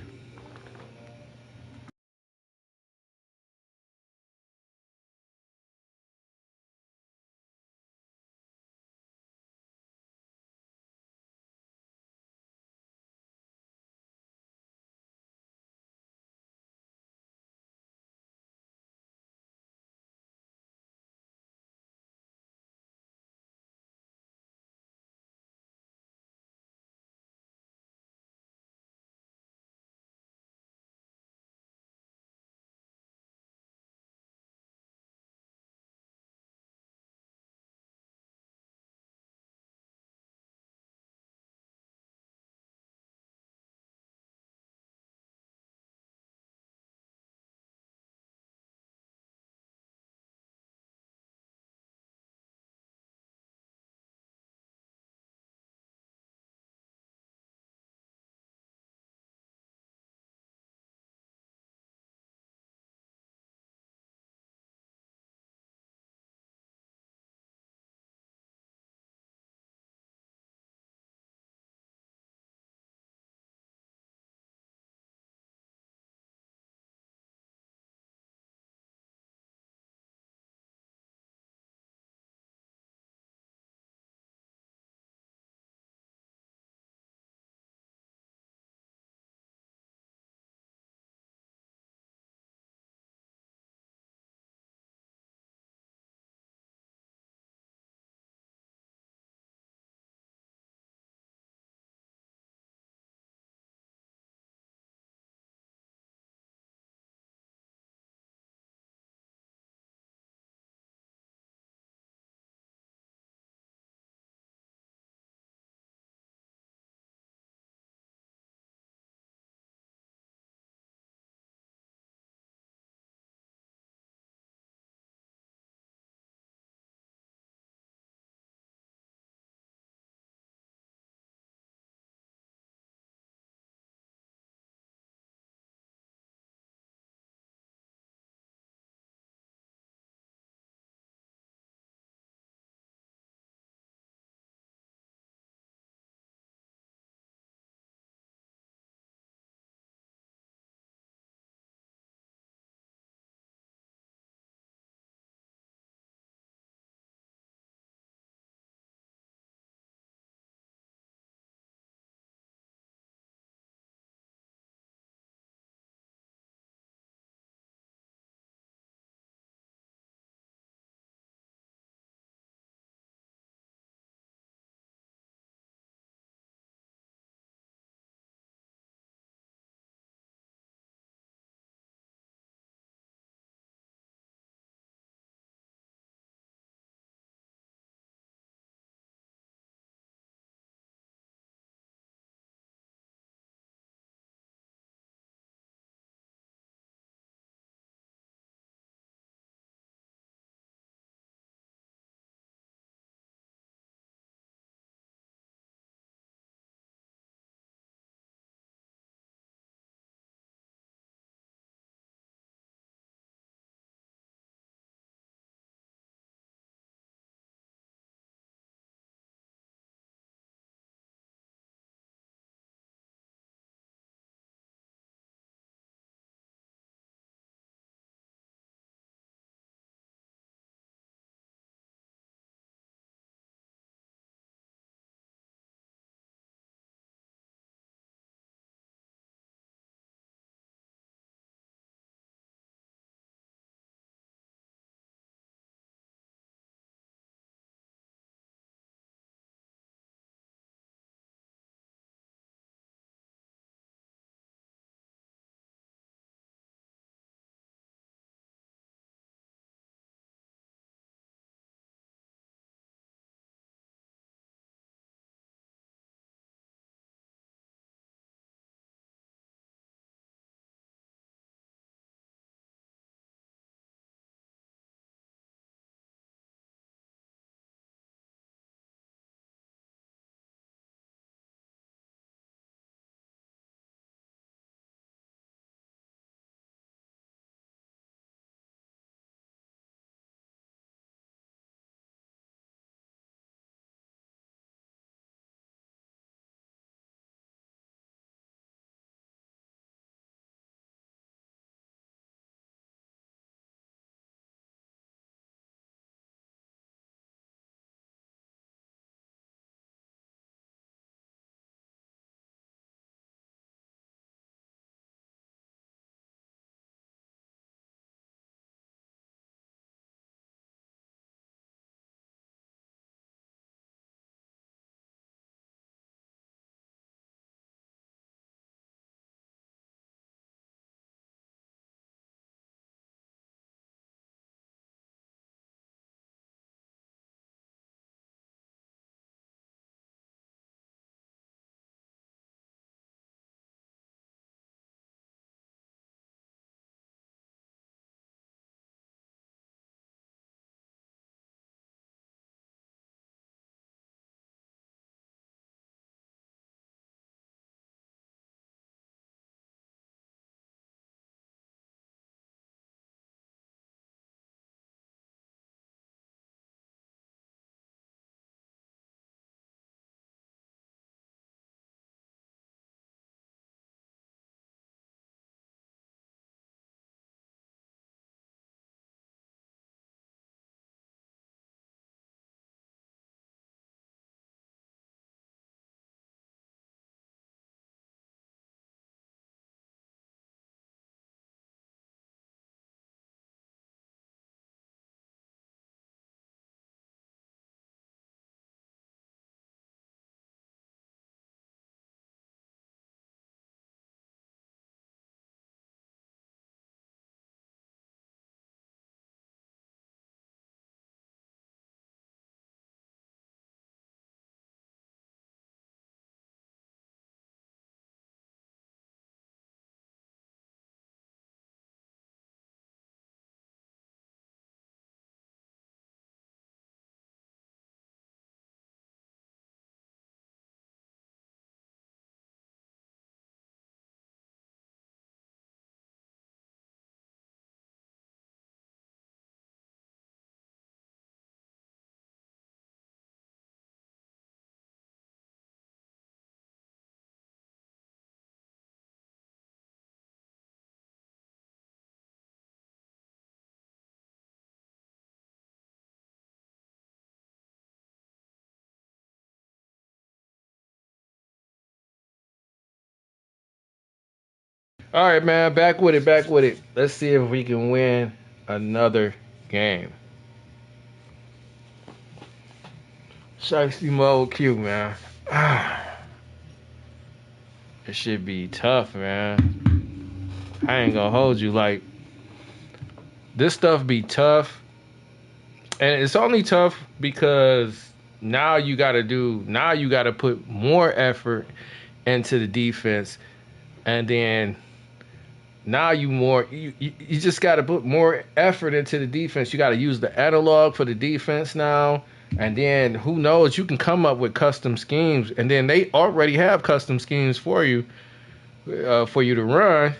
All right, man. Back with it. Back with it. Let's see if we can win another game. Shiesty mode Q, man. It should be tough, man. I ain't gonna hold you. Like, this stuff be tough. And it's only tough because now you gotta put more effort into the defense. And then now you just gotta put more effort into the defense. You gotta use the analog for the defense now. And then who knows, you can come up with custom schemes, and then they already have custom schemes for you to run.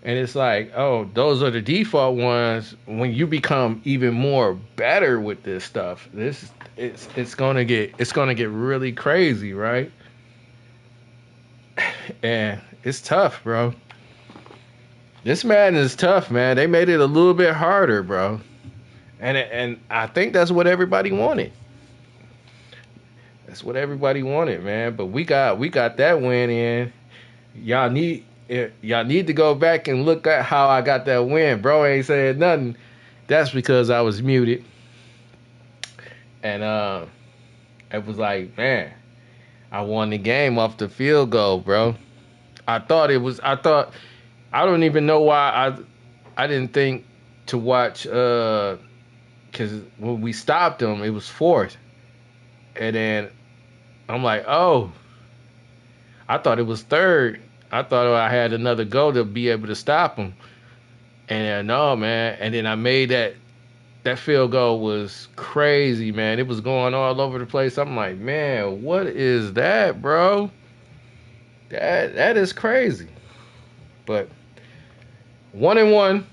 And it's like, oh, those are the default ones. When you become even more better with this stuff, it's gonna get really crazy, right? And it's tough, bro. This Madden is tough, man. They made it a little bit harder, bro. And I think that's what everybody wanted. That's what everybody wanted, man. But we got that win in. Y'all need to go back and look at how I got that win. Bro ain't saying nothing. That's because I was muted. And it was like, man, I won the game off the field goal, bro. I don't even know why I didn't think to watch because when we stopped them, it was fourth. And then I'm like, oh, I thought it was third. I thought I had another go to be able to stop him. And no, man. And then I made that field goal was crazy, man. It was going all over the place. I'm like, man, what is that, bro? That is crazy. But 1-1.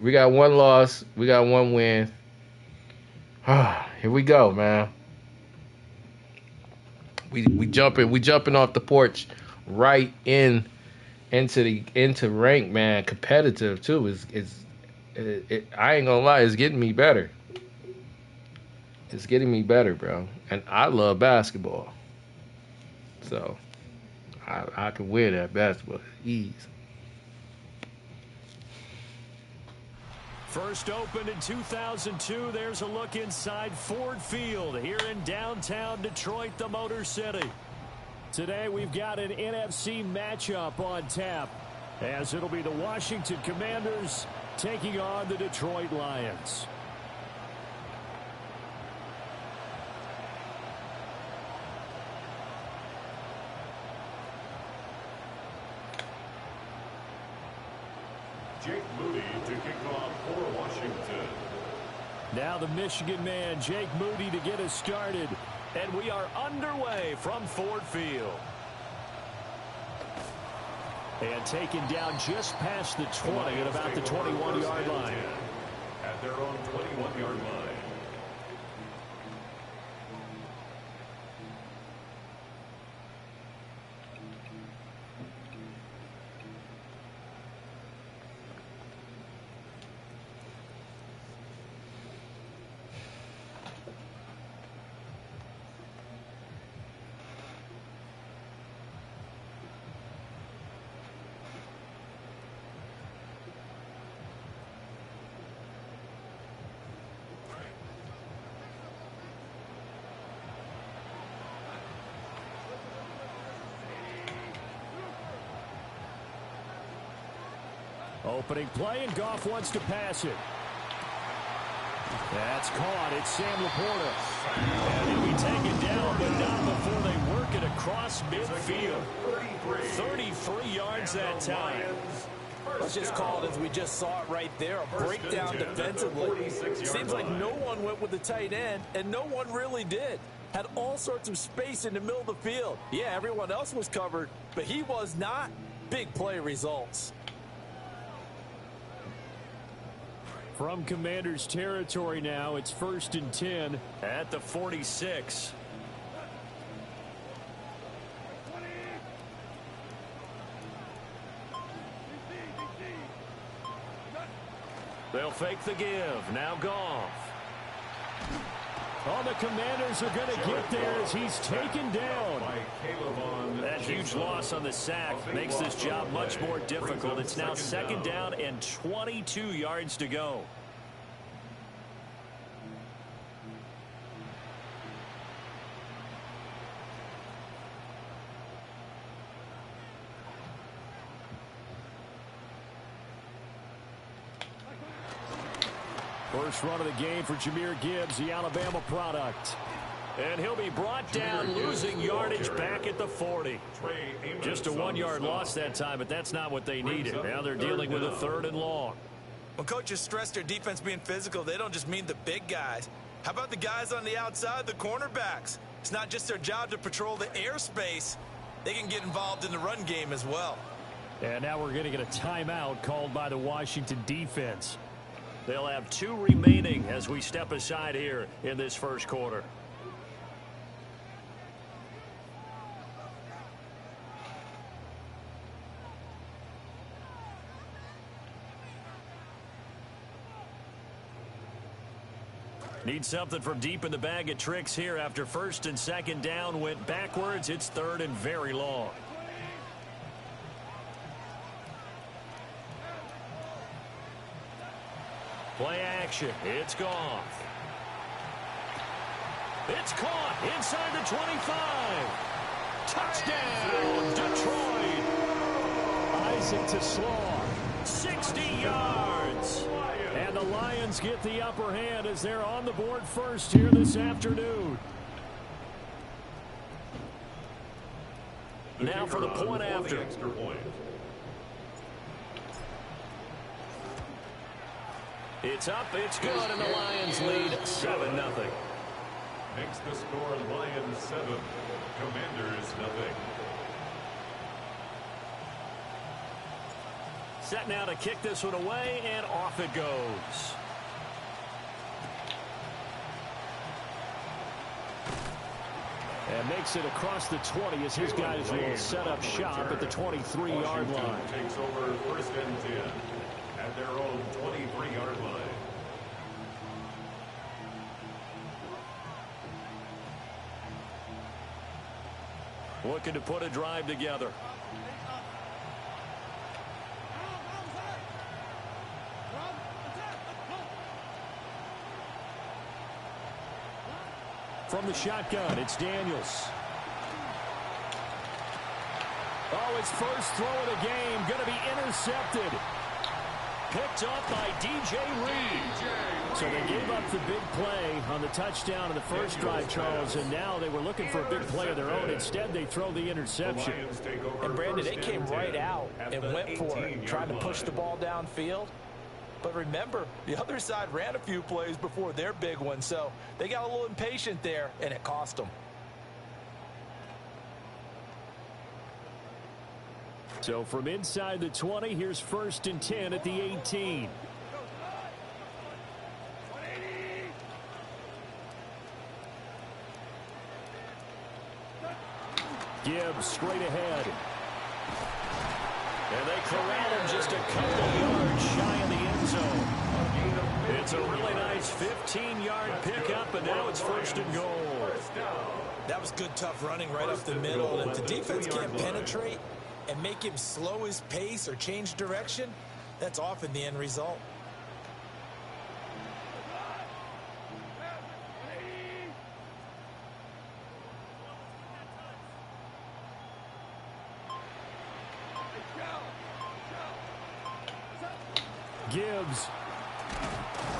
We got one loss. We got one win. Here we go, man. We jumping off the porch right into rank, man. Competitive too. I ain't gonna lie, it's getting me better. It's getting me better, bro. And I love basketball, so I can win at basketball ease. First opened in 2002, there's a look inside Ford Field here in downtown Detroit, the Motor City. Today we've got an NFC matchup on tap, as it'll be the Washington Commanders taking on the Detroit Lions. Jake Moody to kick off for Washington. Now the Michigan man, Jake Moody, to get us started. And we are underway from Ford Field. And taken down just past the 20 at about the 21-yard line. At their own 21-yard line. Opening play, and Goff wants to pass it. That's caught. It's Sam Laporta. And he'll be taken down, but not before they work it across midfield. 33 yards that time. Let's just call it as we just saw it right there. A breakdown defensively. Seems like no one went with the tight end, and no one really did. Had all sorts of space in the middle of the field. Yeah, everyone else was covered, but he was not. Big play results. From Commanders territory now, it's 1st and 10 at the 46. They'll fake the give. Now Goff. Oh, the Commanders are going to get there as he's taken down. That huge loss on the sack makes this job much more difficult. It's now second down and 22 yards to go. First run of the game for Jahmyr Gibbs, the Alabama product. And he'll be brought down, losing yardage back at the 40. Just a 1-yard loss that time, but that's not what they needed. Now they're dealing with a 3rd and long. When coaches stress their defense being physical, they don't just mean the big guys. How about the guys on the outside, the cornerbacks? It's not just their job to patrol the airspace. They can get involved in the run game as well. And now we're going to get a timeout called by the Washington defense. They'll have 2 remaining as we step aside here in this first quarter. Need something from deep in the bag of tricks here after 1st and 2nd down went backwards. It's 3rd and very long. Play action. It's gone. It's caught inside the 25. Touchdown, Detroit. Isaac to Slaw. 60 yards. And the Lions get the upper hand as they're on the board first here this afternoon. Now for the point after. It's up, it's good, and the Lions lead 7-0. Makes the score Lions 7, Commanders 0. Set now to kick this one away, and off it goes. And makes it across the 20 as his guys will set up shop at the 23-yard line. Takes over 1st and 10 at their own 23-yard line. Looking to put a drive together. From the shotgun, it's Daniels. Oh, his first throw of the game going to be intercepted. Picked up by DJ Reed. So they gave up the big play on the touchdown in the first drive, Charles, and now they were looking for a big play of their own. Instead, they throw the interception. And, Brandon, they came right out and went for it, trying to push the ball downfield. But remember, the other side ran a few plays before their big one, so they got a little impatient there, and it cost them. So from inside the 20, here's 1st and 10 at the 18. Gibbs straight ahead. And they corral him just a couple of yards shy of the end zone. It's a really nice 15-yard pickup, and now it's 1st and goal. That was good, tough running right up the middle. And if the defense can't penetrate and make him slow his pace or change direction, that's often the end result. Gibbs.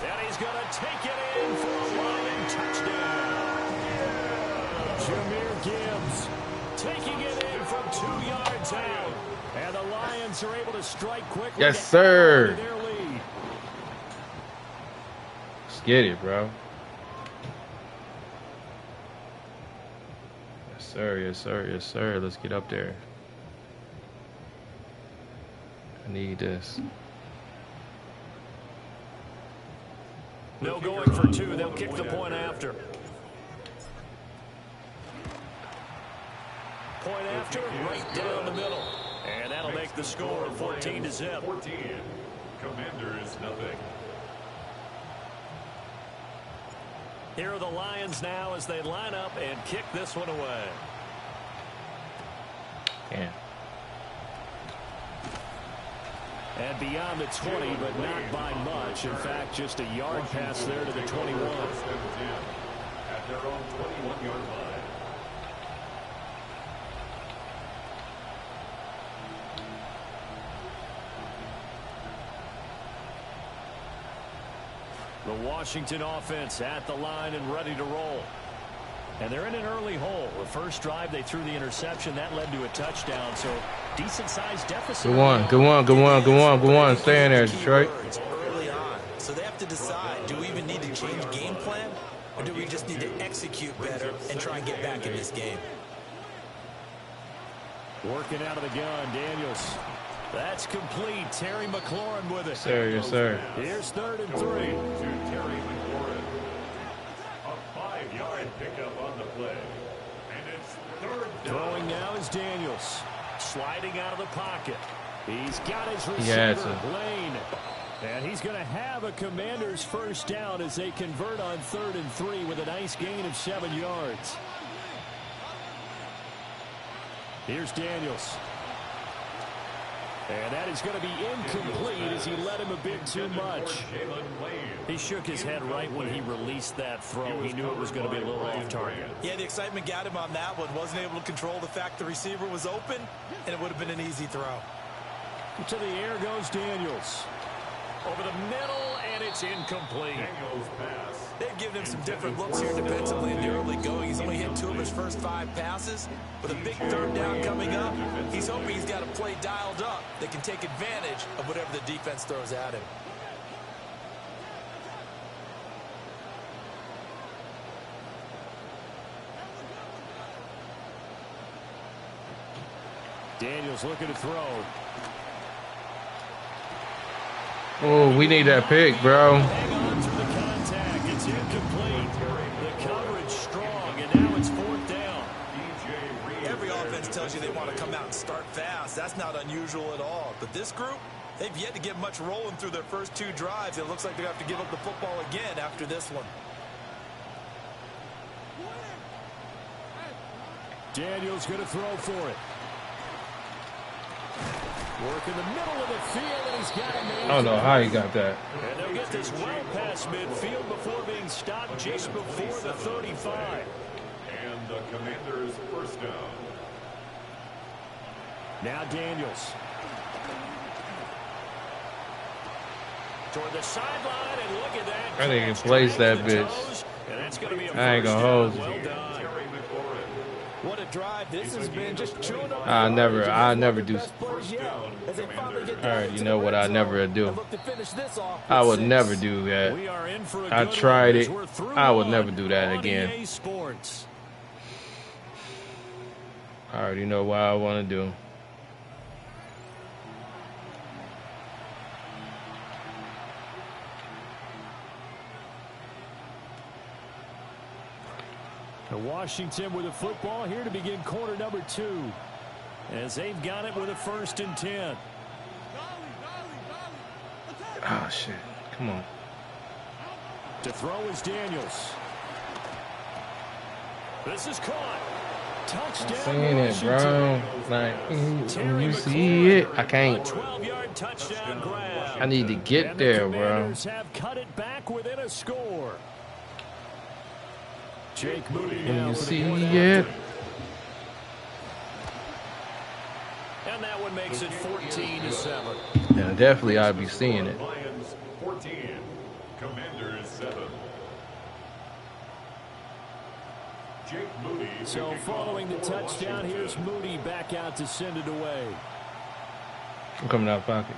And he's going to take it in for a Lion touchdown. Jahmyr Gibbs taking it in from 2 yards out. And the Lions are able to strike quickly. Yes, sir. Their lead. Let's get it, bro. Yes, sir. Yes, sir. Yes, sir. Let's get up there. I need this. No going for 2. They'll kick the point after. Point after, right down the middle. And that'll make the score 14-0. 14. Commanders 0. Here are the Lions now as they line up and kick this one away. Yeah. And beyond the 20, but not by much. In fact, just a yard pass there to the 21. At their own 21-yard line. The Washington offense at the line and ready to roll. And they're in an early hole. The first drive, they threw the interception. That led to a touchdown, so decent-sized deficit. Good one, good one, good one, good one, good one. Stay in there, Detroit. Early on, so they have to decide, do we even need to change game plan, or do we just need to execute better and try and get back in this game? Working out of the gun, Daniels. That's complete. Terry McLaurin with it. Sir, yes, sir. Here's 3rd and 3. To Terry McLaurin. A 5-yard pickup on the play. And it's 3rd down. Throwing now is Daniels. Sliding out of the pocket. He's got his receiver, Lane. And he's going to have a Commander's first down as they convert on 3rd and 3 with a nice gain of 7 yards. Here's Daniels. And that is going to be incomplete as he led him a bit too much. He shook his head right when he released that throw. He knew it was going to be a little off target. Yeah, the excitement got him on that one. Wasn't able to control the fact the receiver was open, and it would have been an easy throw. To the air goes Daniels. Over the middle, and it's incomplete. Daniels pass. They've given him some different looks here defensively in the early going. He's only hit 2 of his first 5 passes. With a big 3rd down coming up, he's hoping he's got a play dialed up that can take advantage of whatever the defense throws at him. Daniels looking to throw. Oh, we need that pick, bro. Hang on to the contact. It's incomplete. The coverage strong, and now it's 4th down. Every offense tells you they want to come out and start fast. That's not unusual at all. But this group, they've yet to get much rolling through their first 2 drives. It looks like they have to give up the football again after this one. Daniels going to throw for it. Work in the middle of the field, and he's got a man. I don't know how he got that. And they'll get this well past midfield before being stopped just before the 35. And the Commanders' first down. Now Daniels. Toward the sideline, and look at that. I think he plays that bitch. And that's going to be a I ain't gonna hold you. Well done. What a drive this has been, just chewing up. I never do. All right, you know what I never do. I would never do that. We are in for a I good tried one it. as we're through I would on never do that again. EA Sports. I already know what I want to do. Washington with the football here to begin quarter number 2. As they've got it with a 1st and 10. Oh, shit. Come on. To throw is Daniels. This is caught. Touchdown, Seeing it, bro. Like, you see it? I can't. 12-yard touchdown grab. I need to get there, bro. Commanders have cut it back within a score. Jake Moody now You for the see point it? after. And that one makes it 14-7. Yeah, definitely I'll be seeing it. Lions 14, Commanders 7. Jake Moody. So following the touchdown, here's Moody back out to send it away. I'm coming out of pocket.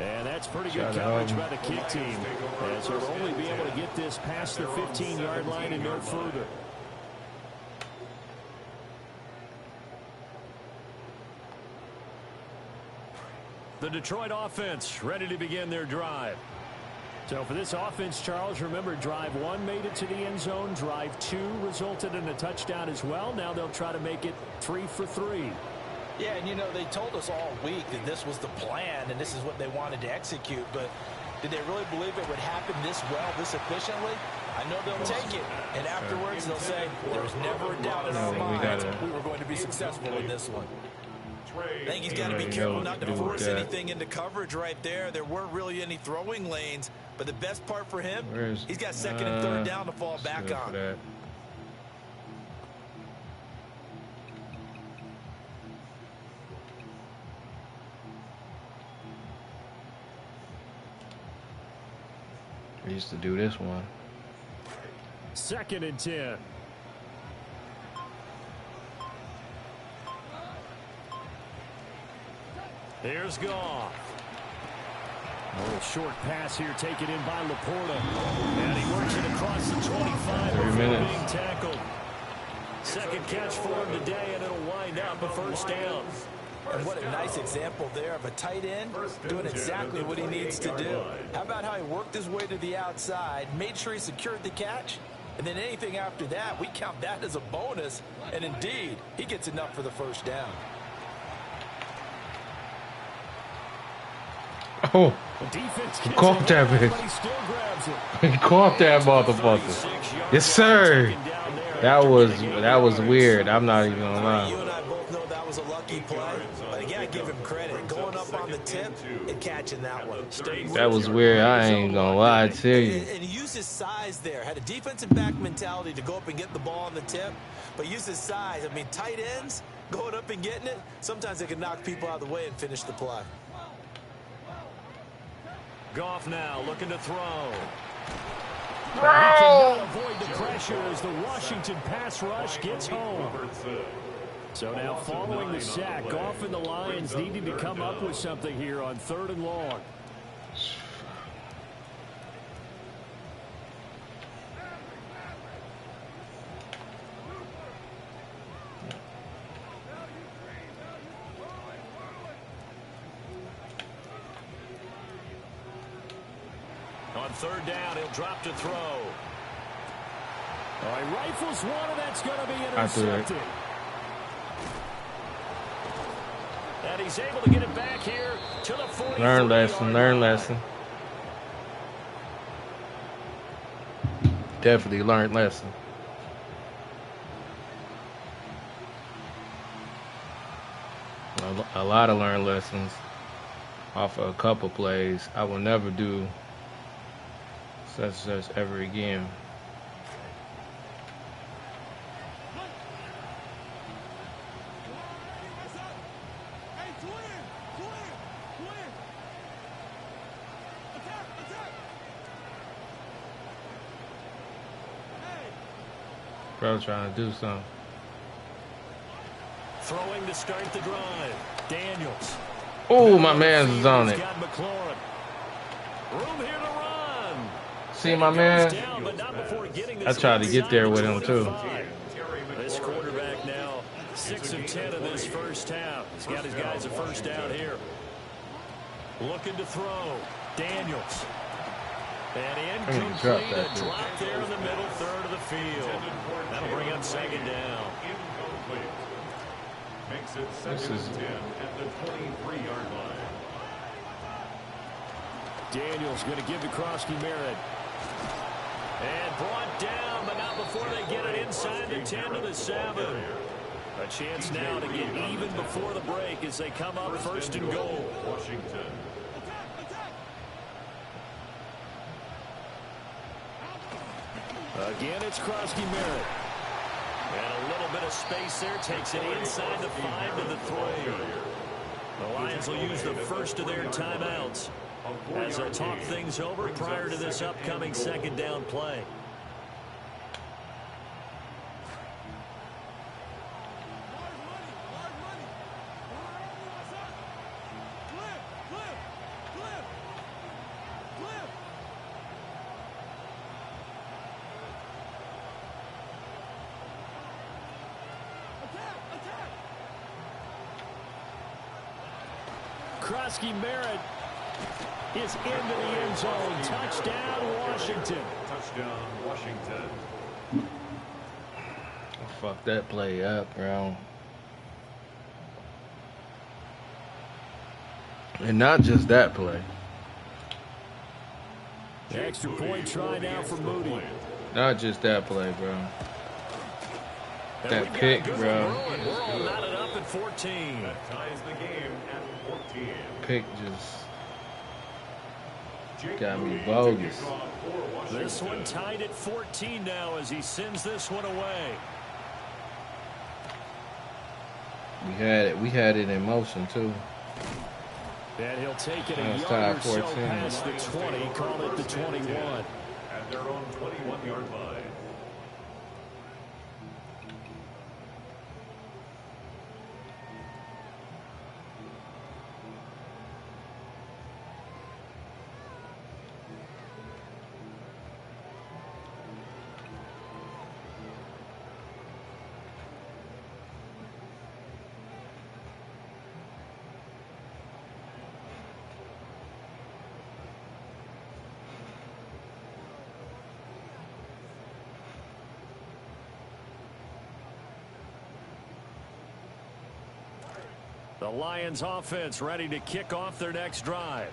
And that's pretty good coverage by the kick team, as they'll only be able to get this past the 15-yard line and no further. The Detroit offense ready to begin their drive. So for this offense, Charles, remember, drive 1 made it to the end zone. Drive 2 resulted in a touchdown as well. Now they'll try to make it 3 for 3. Yeah, and you know, they told us all week that this was the plan and this is what they wanted to execute, but Did they really believe it would happen this well, this efficiently? I know they'll take it, and afterwards they'll say, there was never a doubt in our minds we were going to be successful in this one. I think he's got to be careful not to force anything into coverage right there. There weren't really any throwing lanes, but the best part for him, he's got second and third down to fall back on. We used to do this one. 2nd and 10. Here's Goff. A little short pass here taken in by Laporta. And he works it across the 25 before being tackled. Second catch for him today, and it'll wind up a first down. And what a nice example there of a tight end doing exactly what he needs to do. How about how he worked his way to the outside, made sure he secured the catch, and then anything after that, we count that as a bonus. And indeed, he gets enough for the first down. Oh, he caught that bitch. He caught that motherfucker. Yes, sir. That was weird. I'm not even gonna lie. You and I both know that was a lucky play, but again, I give him credit. Going up on the tip and catching that one. That was weird. I ain't gonna lie to you. And he used his size there. Had a defensive back mentality to go up and get the ball on the tip, but used his size. I mean, tight ends going up and getting it, sometimes they can knock people out of the way and finish the play. Goff now looking to throw. He cannot avoid the pressure as the Washington pass rush gets home. So now following the sack, Goff and the Lions needing to come up with something here on 3rd and long. On 3rd down, he'll drop to throw. All right, rifles one, and that's going to be intercepted. And he's able to get it back here to the 40. Learn lesson. Definitely learned lesson. A lot of learned lessons off of a couple plays. I will never do such ever again. Bro, trying to do something. Throwing to start the drive. Daniels. Oh, my man's is on it. Got McLaurin. Room here to run. See my man? Down, but not before getting this I tried to get there with him too. This quarterback now 6 of 10 in this first half. He's got his guys a first down here. Looking to throw. Daniels. And incomplete. A drop there in the middle third of the field. That'll bring up 2nd down. Makes it 2nd and 10 at the 23-yard line. Daniels going to give to Krosky Merritt. And brought down, but not before they get it inside the 10 to the 7. A chance now to get even before the break as they come up 1st and goal. Washington. Again, it's Krosky Merritt. And a little bit of space there. Takes it inside the 5 to the 3. The Lions will use the first of their timeouts as they talk things over prior to this upcoming 2nd down play. Krosky Merritt is into the end zone. Touchdown, Washington. Touchdown, Washington. Fuck that play up, bro. And not just that play. Extra point try now for Moody. Not just that play, bro. That pick, bro. We're all knotted up at 14. That ties the game at 14. Pick just got me bogus. This one tied at 14 now as he sends this one away. We had it in motion too. And he'll take it a It's yard or tied so 14. past the 20, call it the 21. At their own 21-yard line. The Lions offense ready to kick off their next drive.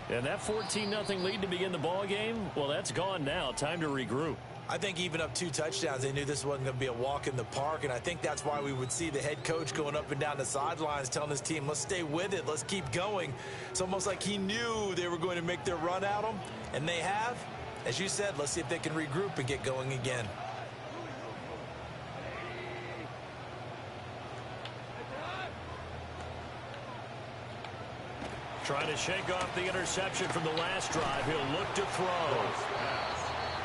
And that 14-0 lead to begin the ball game, well, that's gone now. Time to regroup. I think even up 2 touchdowns, they knew this wasn't going to be a walk in the park, and I think that's why we would see the head coach going up and down the sidelines telling his team, let's stay with it, let's keep going. It's almost like he knew they were going to make their run at him, and they have. As you said, let's see if they can regroup and get going again. Trying to shake off the interception from the last drive. He'll look to throw.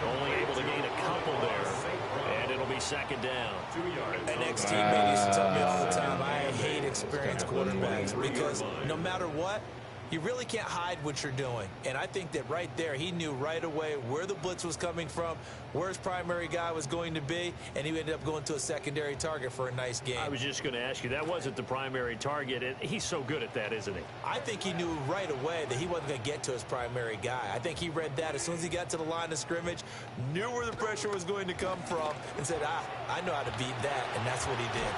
Only able to gain a couple there. And it'll be second down. An ex-teammate used to tell me all the time, I hate experienced quarterbacks because no matter what, you really can't hide what you're doing. And I think that right there, he knew right away where the blitz was coming from, where his primary guy was going to be, and he ended up going to a secondary target for a nice game. I was just going to ask you, that wasn't the primary target. And he's so good at that, isn't he? I think he knew right away that he wasn't going to get to his primary guy. I think he read that as soon as he got to the line of scrimmage, knew where the pressure was going to come from, and said, I know how to beat that, and that's what he did.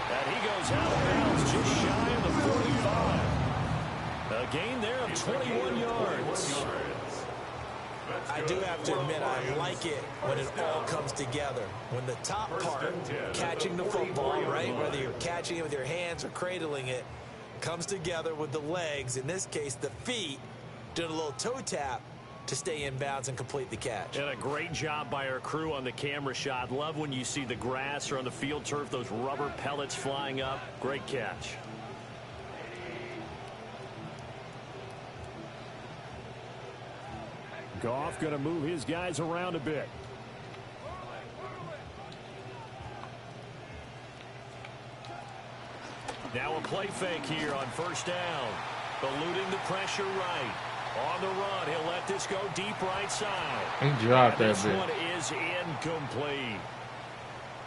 And he goes out of bounds just shy of the 45. A gain there of 21 yards. I do have to admit, I like it when it all comes together. When the top part, catching the football, right, whether you're catching it with your hands or cradling it, comes together with the legs, in this case the feet, doing a little toe tap to stay in bounds and complete the catch. And a great job by our crew on the camera shot. Love when you see the grass or on the field turf, those rubber pellets flying up. Great catch. Goff going to move his guys around a bit. Now a play fake here on first down. Eluding the pressure right. On the run, he'll let this go deep right side. He dropped that This bit. one is incomplete.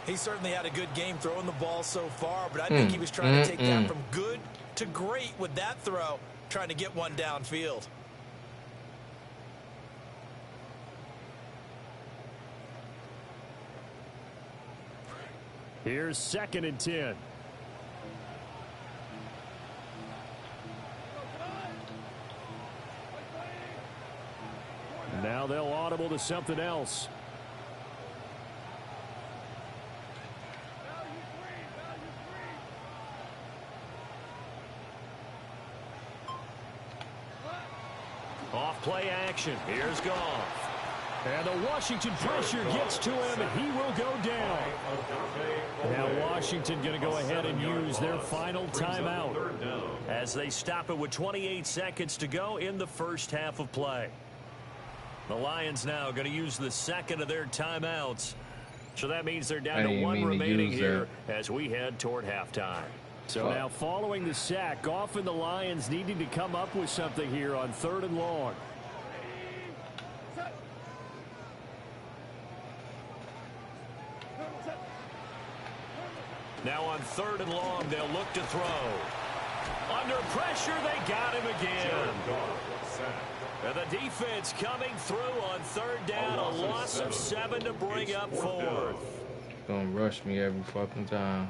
He certainly had a good game throwing the ball so far, but I think he was trying to take that from good to great with that throw, trying to get one downfield. Here's 2nd and 10. Now they'll audible to something else. Off play action. Here's Goff. And the Washington pressure gets to him, and he will go down. Now Washington going to go ahead and use their final timeout as they stop it with 28 seconds to go in the first half of play. The Lions now going to use the second of their timeouts. So that means they're down to one remaining here as we head toward halftime. So now following the sack, Goff and the Lions needing to come up with something here on 3rd and long. Now on 3rd and long, they'll look to throw. Under pressure, they got him again. And the defense coming through on 3rd down, a loss of 7 to bring up 4th. Gonna rush me every fucking time.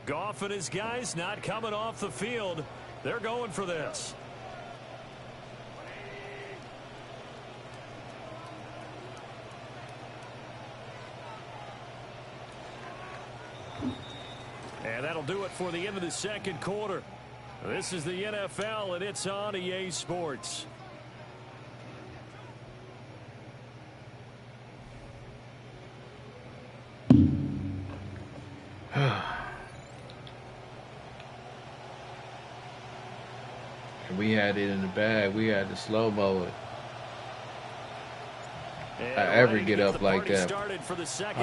Goff and his guys not coming off the field. They're going for this. And that'll do it for the end of the second quarter. This is the NFL, and it's on EA Sports. We had it in the bag. We had to slow-mo it. I ever get up like that, I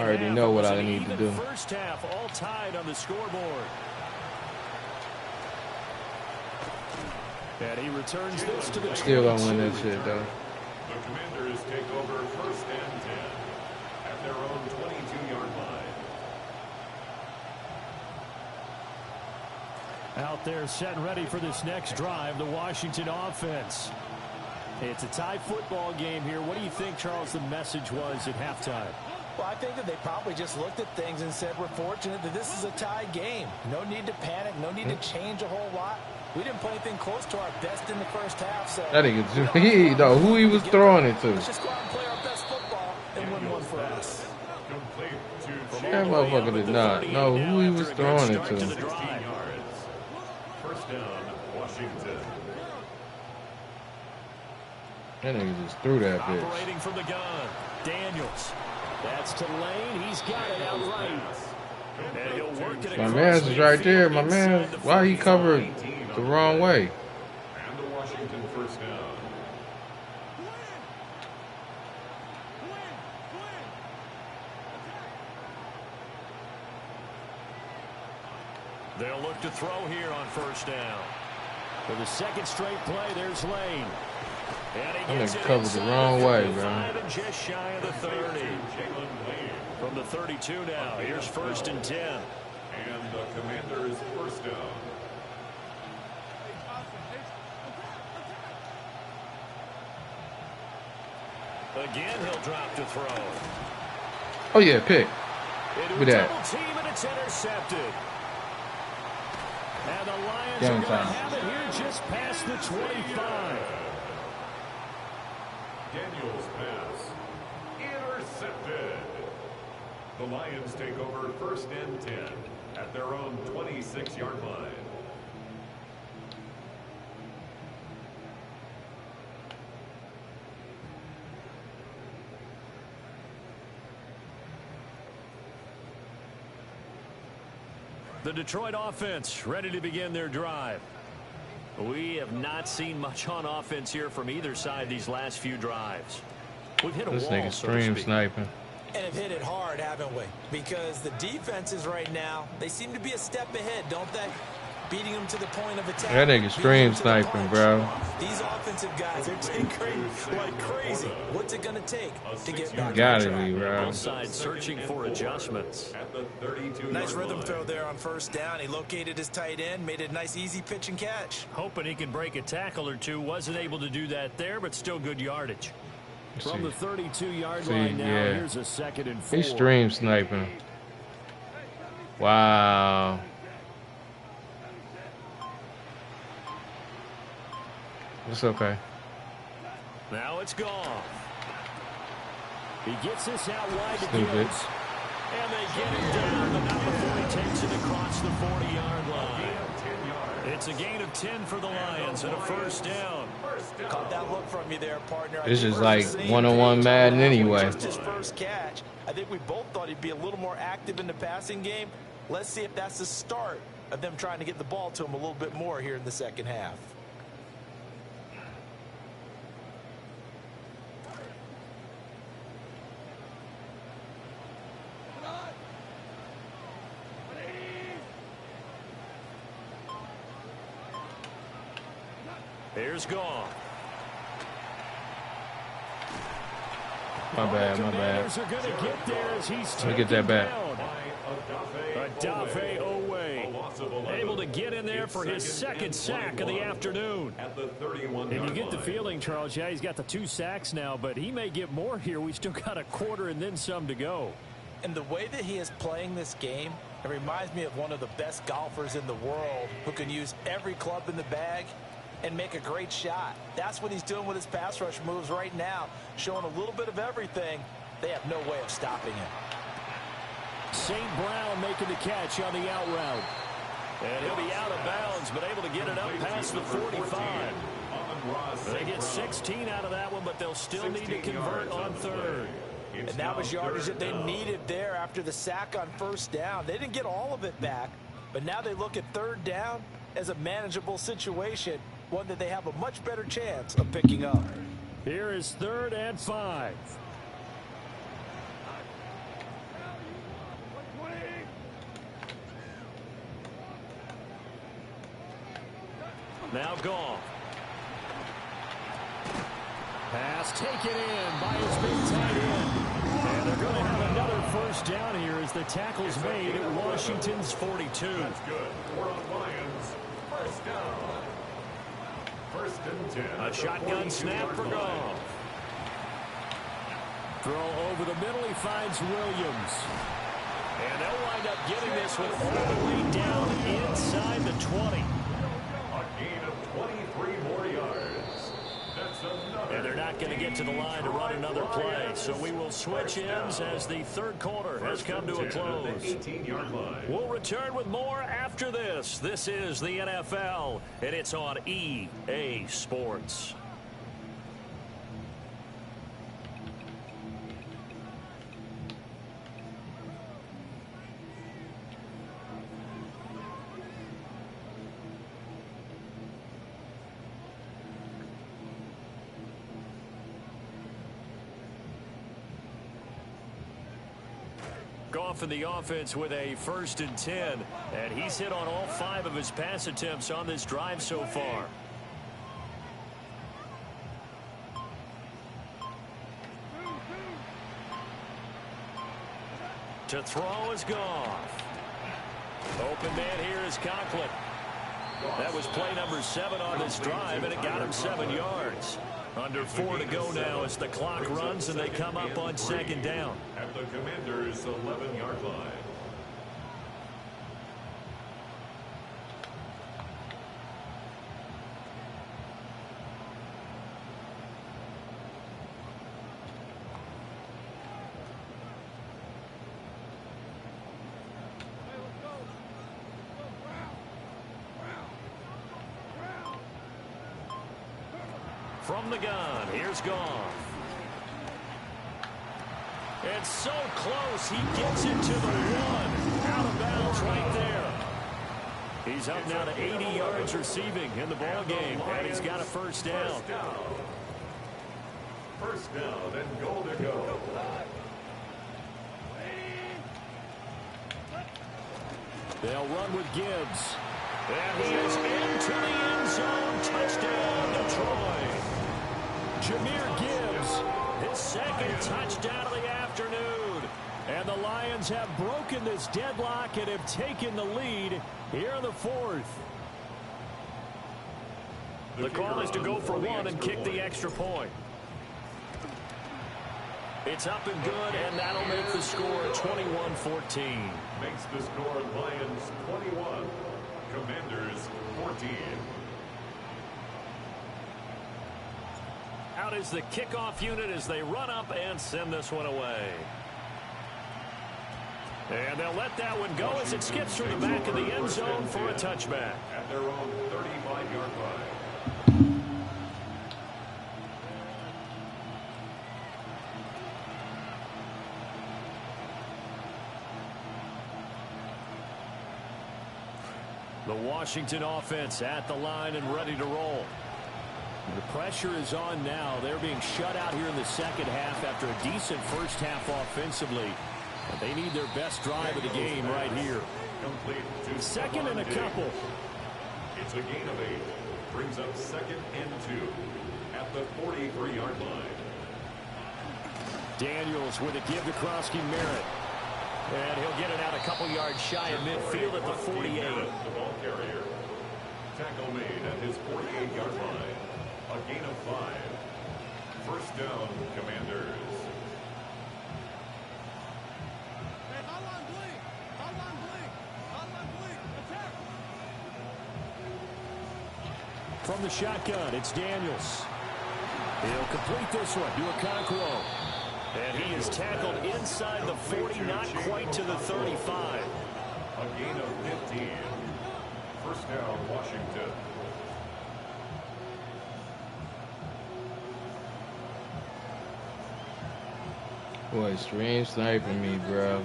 already know what I need to do. First half all tied on the scoreboard. And he returns this to the still gonna win that shit though. The Commanders take over 1st and 10 at their own 22-yard line. Out there set and ready for this next drive, the Washington offense. It's a tie football game here. What do you think, Charles, the message was at halftime? Well, I think that they probably just looked at things and said, we're fortunate that this is a tie game. No need to panic. No need to change a whole lot. We didn't put anything close to our best in the first half. So that nigga, he know who he was throwing it to. Let's just go out and play our best football and win one for us. That motherfucker did not know who he was throwing it to. 16 yards. First down, Washington. That nigga just threw that bitch. Operating from the gun, Daniels. That's to Lane. He's got it outright. And he'll work it. My man's is right there. My man, why he covered the wrong way? And the Washington first down. They'll look to throw here on first down. For the second straight play, there's Lane. And he gets it covered the wrong way, bro. And just shy of the 30. From the 32 now, here's 1st and 10. And the Commanders first down. Again, he'll drop to throw. Oh yeah, pick. Look at that. Double team and it's intercepted. And the Lions Game are going to time. have it here just past the 25. Daniels pass. Intercepted. The Lions take over 1st and 10 at their own 26-yard line. The Detroit offense ready to begin their drive. We have not seen much on offense here from either side these last few drives. We've hit a This wall, nigga so to stream speak. sniping. And have hit it hard, haven't we? Because the defenses right now, they seem to be a step ahead, don't they? Beating them to the point of attack. That nigga stream sniping, bro. These offensive guys are tinkering like crazy. What's it going to take to get back Gotta on track? be, bro. Both sides searching for adjustments. At the 32-yard Nice rhythm line. throw there on first down. He located his tight end, made a nice easy pitch and catch. Hoping he can break a tackle or two. Wasn't able to do that there, but still good yardage. From the 32-yard line now, yeah. here's a 2nd and 4. He stream sniping. Wow. It's okay. Now it's gone. He gets this out wide to Stupid. Gibbs. And they get it down, but not before he takes it across the 40-yard line. It's a gain of 10 for the Lions and a first down. Caught that look from you there, partner. This is like one-on-one Madden anyway. Just his first catch. I think we both thought he'd be a little more active in the passing game. Let's see if that's the start of them trying to get the ball to him a little bit more here in the second half. Here's gone. My bad, my bad. Commanders are going to get there as he's Let me get that back. Odafe Owe able to get in there for his second sack of the afternoon. At the 31-yard And you get the line. feeling, Charles, yeah, he's got the 2 sacks now, but he may get more here. We still got a quarter and then some to go. And the way that he is playing this game, it reminds me of one of the best golfers in the world who can use every club in the bag and make a great shot. That's what he's doing with his pass rush moves right now, showing a little bit of everything. They have no way of stopping him. St. Brown making the catch on the out route. And he'll be out of bounds, but able to get it up past the 45. They get 16 out of that one, but they'll still need to convert on third. And that was yardage that they needed there after the sack on first down. They didn't get all of it back, but now they look at third down as a manageable situation, one that they have a much better chance of picking up. Here is 3rd and 5. Now Goff. Pass taken in by his big tight end. And they're going to have another first down here as the tackle's made at Washington's 42. That's good. We're on Lions. First down. 1st and 10. A shotgun snap for Goff. Throw over the middle. He finds Williams. And they'll wind up getting this one all the way down inside the 20. A gain of 23 more yards. That's another. And they're not going to get to the line to run another play. So we will switch ends as the 3rd quarter has come to a close. 18-yard line. We'll return with more after this. This is the NFL, and it's on EA Sports. Goff in the offense with a 1st and 10, and he's hit on all 5 of his pass attempts on this drive so far. To throw is Goff. Open man here is Conklin. That was play number 7 on this drive, and it got him 7 yards. Under 4 to go now as the clock runs and they come up on 2nd down. At the Commanders' 11-yard line. From the gun, here's Goff. And so close, he gets it to the 1. Out of bounds right there. He's up now to 80 yards receiving in the ball game, and he's got a 1st down. First down and goal to go. They'll run with Gibbs. And he is into the end zone. Touchdown, Detroit. Jahmyr Gibbs, his 2nd touchdown of the afternoon. And the Lions have broken this deadlock and have taken the lead here in the 4th. The call is to go for 1 and kick the extra point. It's up and good, and that'll make the score 21-14. Makes the score Lions 21, Commanders 14. Out is the kickoff unit as they run up and send this one away. And they'll let that one go as it skips through the back of the end zone for a touchback. At their own 35-yard line. The Washington offense at the line and ready to roll. The pressure is on now. They're being shut out here in the 2nd half after a decent 1st half offensively. But they need their best drive of the game right here. 2nd and a couple. It's a gain of 8. Brings up 2nd and 2 at the 43-yard line. Daniels with a give to Krosky-Merritt. And he'll get it out a couple yards shy of midfield at the 48. The ball carrier. Tackle made at his 48-yard line. A gain of 5. First down, Commanders. from the shotgun. It's Daniels. He'll complete this one to Okonkwo. And he is tackled inside the 40, not quite to the 35. A gain of 15. First down, Washington. Boy, strange sniping me, bro.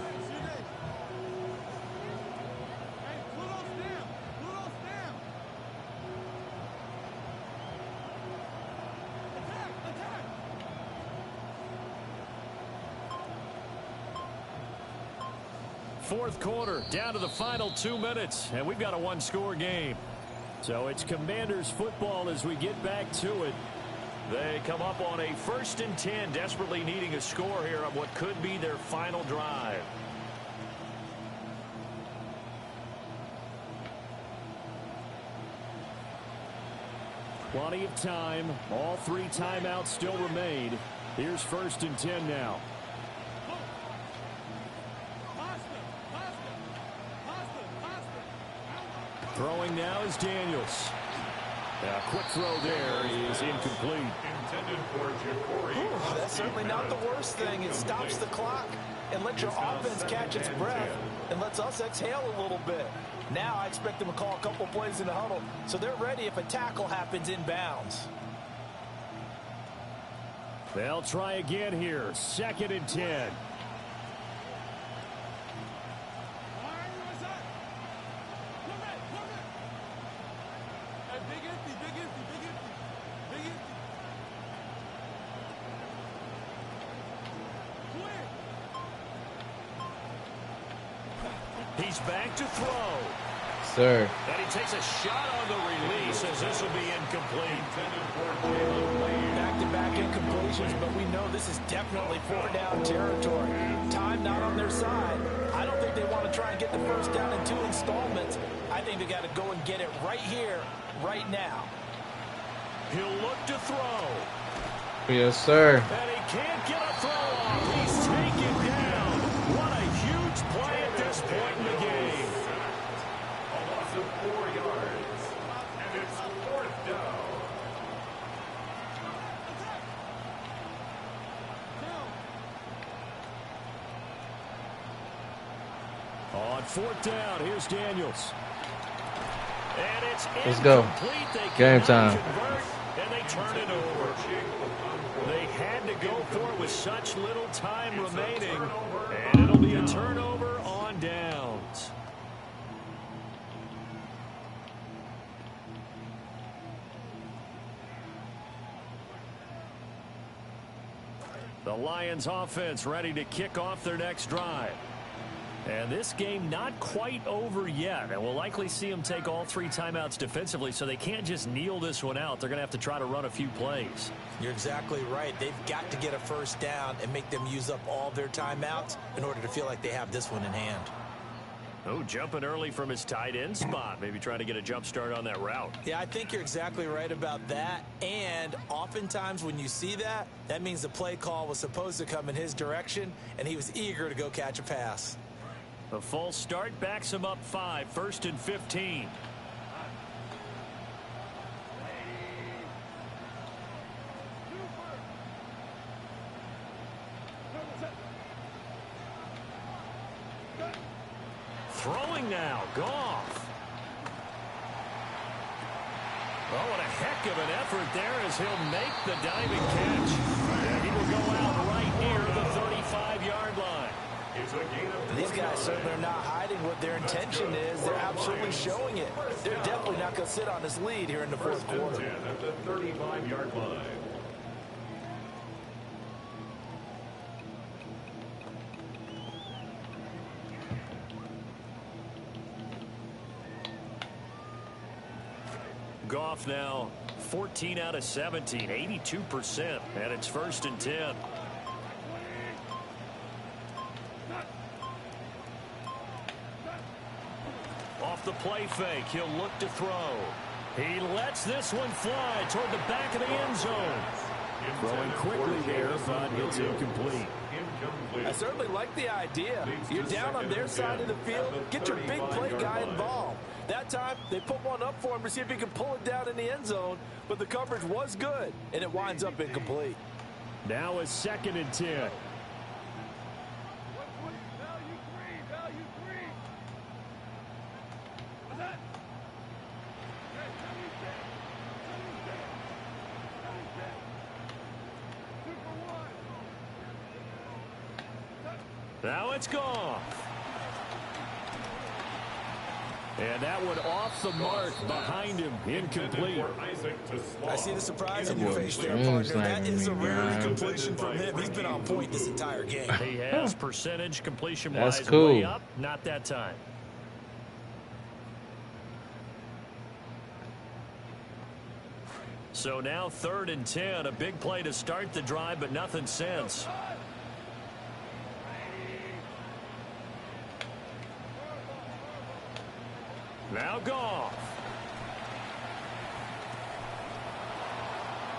Fourth quarter, down to the final 2 minutes, and we've got a one-score game. So it's Commanders football as we get back to it. They come up on a 1st and 10, desperately needing a score here on what could be their final drive. Plenty of time. All 3 timeouts still remain. Here's 1st and 10 now. Throwing now is Daniels. A quick throw there is incomplete. Intended for Ja'Cory. That's certainly not the worst thing. It stops the clock and lets your offense catch its breath and lets us exhale a little bit. Now I expect them to call a couple plays in the huddle so they're ready if a tackle happens inbounds. They'll try again here. 2nd and 10. He's back to throw. Sir. And he takes a shot on the release as this will be incomplete. Back-to-back incompletions, but we know this is definitely 4-down territory. Time not on their side. I don't think they want to try and get the first down in 2 installments. I think they got to go and get it right here, right now. He'll look to throw. Yes, sir. And he can't get a throw off. He's taken down. What a huge play at this point in the game. A loss of 4 yards. And it's 4th down. On 4th down, here's Daniels. And it's Let's go. Game time. Convert, and they turn it over. They had to go for it with such little time remaining. And it'll be a turnover on downs. The Lions offense ready to kick off their next drive. And this game not quite over yet. And we'll likely see them take all 3 timeouts defensively, so they can't just kneel this one out. They're going to have to try to run a few plays. You're exactly right. They've got to get a first down and make them use up all their timeouts in order to feel like they have this one in hand. Oh, jumping early from his tight end spot. Maybe trying to get a jump start on that route. Yeah, I think you're exactly right about that. And oftentimes when you see that, that means the play call was supposed to come in his direction, and he was eager to go catch a pass. The false start backs him up 5, 1st and 15. Throwing now, Goff. Oh, what a heck of an effort there as he'll make the diving catch. And he will go out right near the 35-yard line. These guys certainly are not hiding what their intention is. They're absolutely showing it. They're definitely not going to sit on this lead here in the 4th quarter. At the 35-yard line. Goff now 14 out of 17, 82%, and it's 1st and 10. Off the play fake, he'll look to throw. He lets this one fly toward the back of the end zone. Throwing quickly there, but it's incomplete. Incomplete. I certainly like the idea. You're down on their side of the field. Get your big play guy involved. That time, they put one up for him to see if he can pull it down in the end zone, but the coverage was good, and it winds up incomplete. Now a 2nd and 10. Value three. What's that? Okay, 76. Now it's gone. And that one off the mark behind him, incomplete. I see the surprise in your face there, partner. That is a rare completion from him. He's been on point this entire game. He has percentage completion-wise cool. way up, not that time. So now 3rd and 10, a big play to start the drive, but nothing since. Now Goff.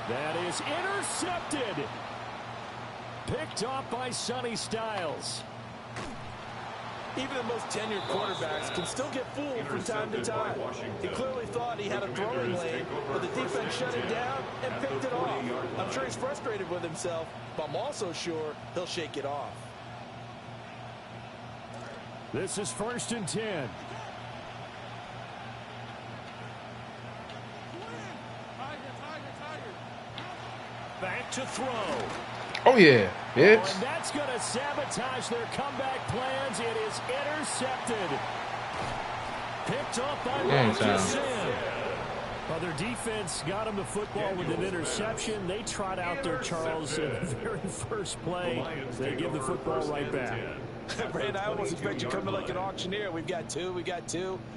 That is intercepted. Picked off by Sonny Styles. Even the most tenured quarterbacks can still get fooled from time to time. He clearly thought he had a throwing lane, but the defense shut it down and picked it off. I'm sure he's frustrated with himself, but I'm also sure he'll shake it off. This is 1st and 10. Back to throw. Oh, yeah, bitch. Oh, and that's going to sabotage their comeback plans. It is intercepted. Picked up by Robinson. Well, their defense got him the football with an interception. They trot out there, Charles, in the very first play. They give the football right back. Brand, I almost expect you coming like an auctioneer. We've got two.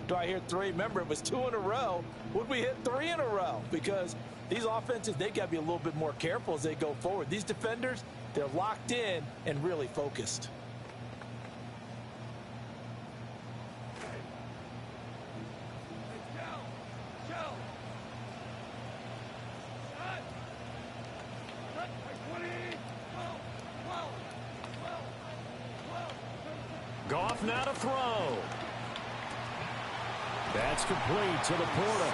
Do I hear 3? Remember, it was 2 in a row. Would we hit 3 in a row? Because these offenses, they got to be a little bit more careful as they go forward. These defenders, they're locked in and really focused. Goff now to throw. That's complete to the Porter.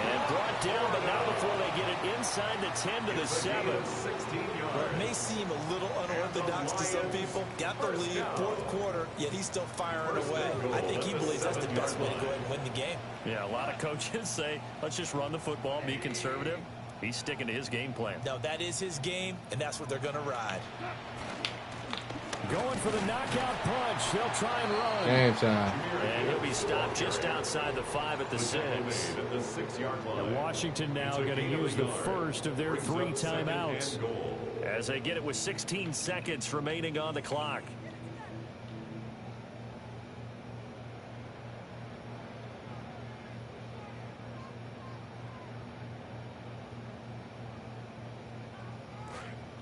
And brought down, but not before they get it inside the 10 to the 7. Well, it may seem a little unorthodox to some people. Got the lead, 4th quarter, yet he's still firing away. I think he believes that's the best way to go ahead and win the game. Yeah, a lot of coaches say, let's just run the football, be conservative. He's sticking to his game plan. No, that is his game, and that's what they're going to ride. Going for the knockout punch. They'll try and run. Game time. And he'll be stopped just outside the 5 at the 6. And Washington now going to use the first of their 3 timeouts as they get it with 16 seconds remaining on the clock.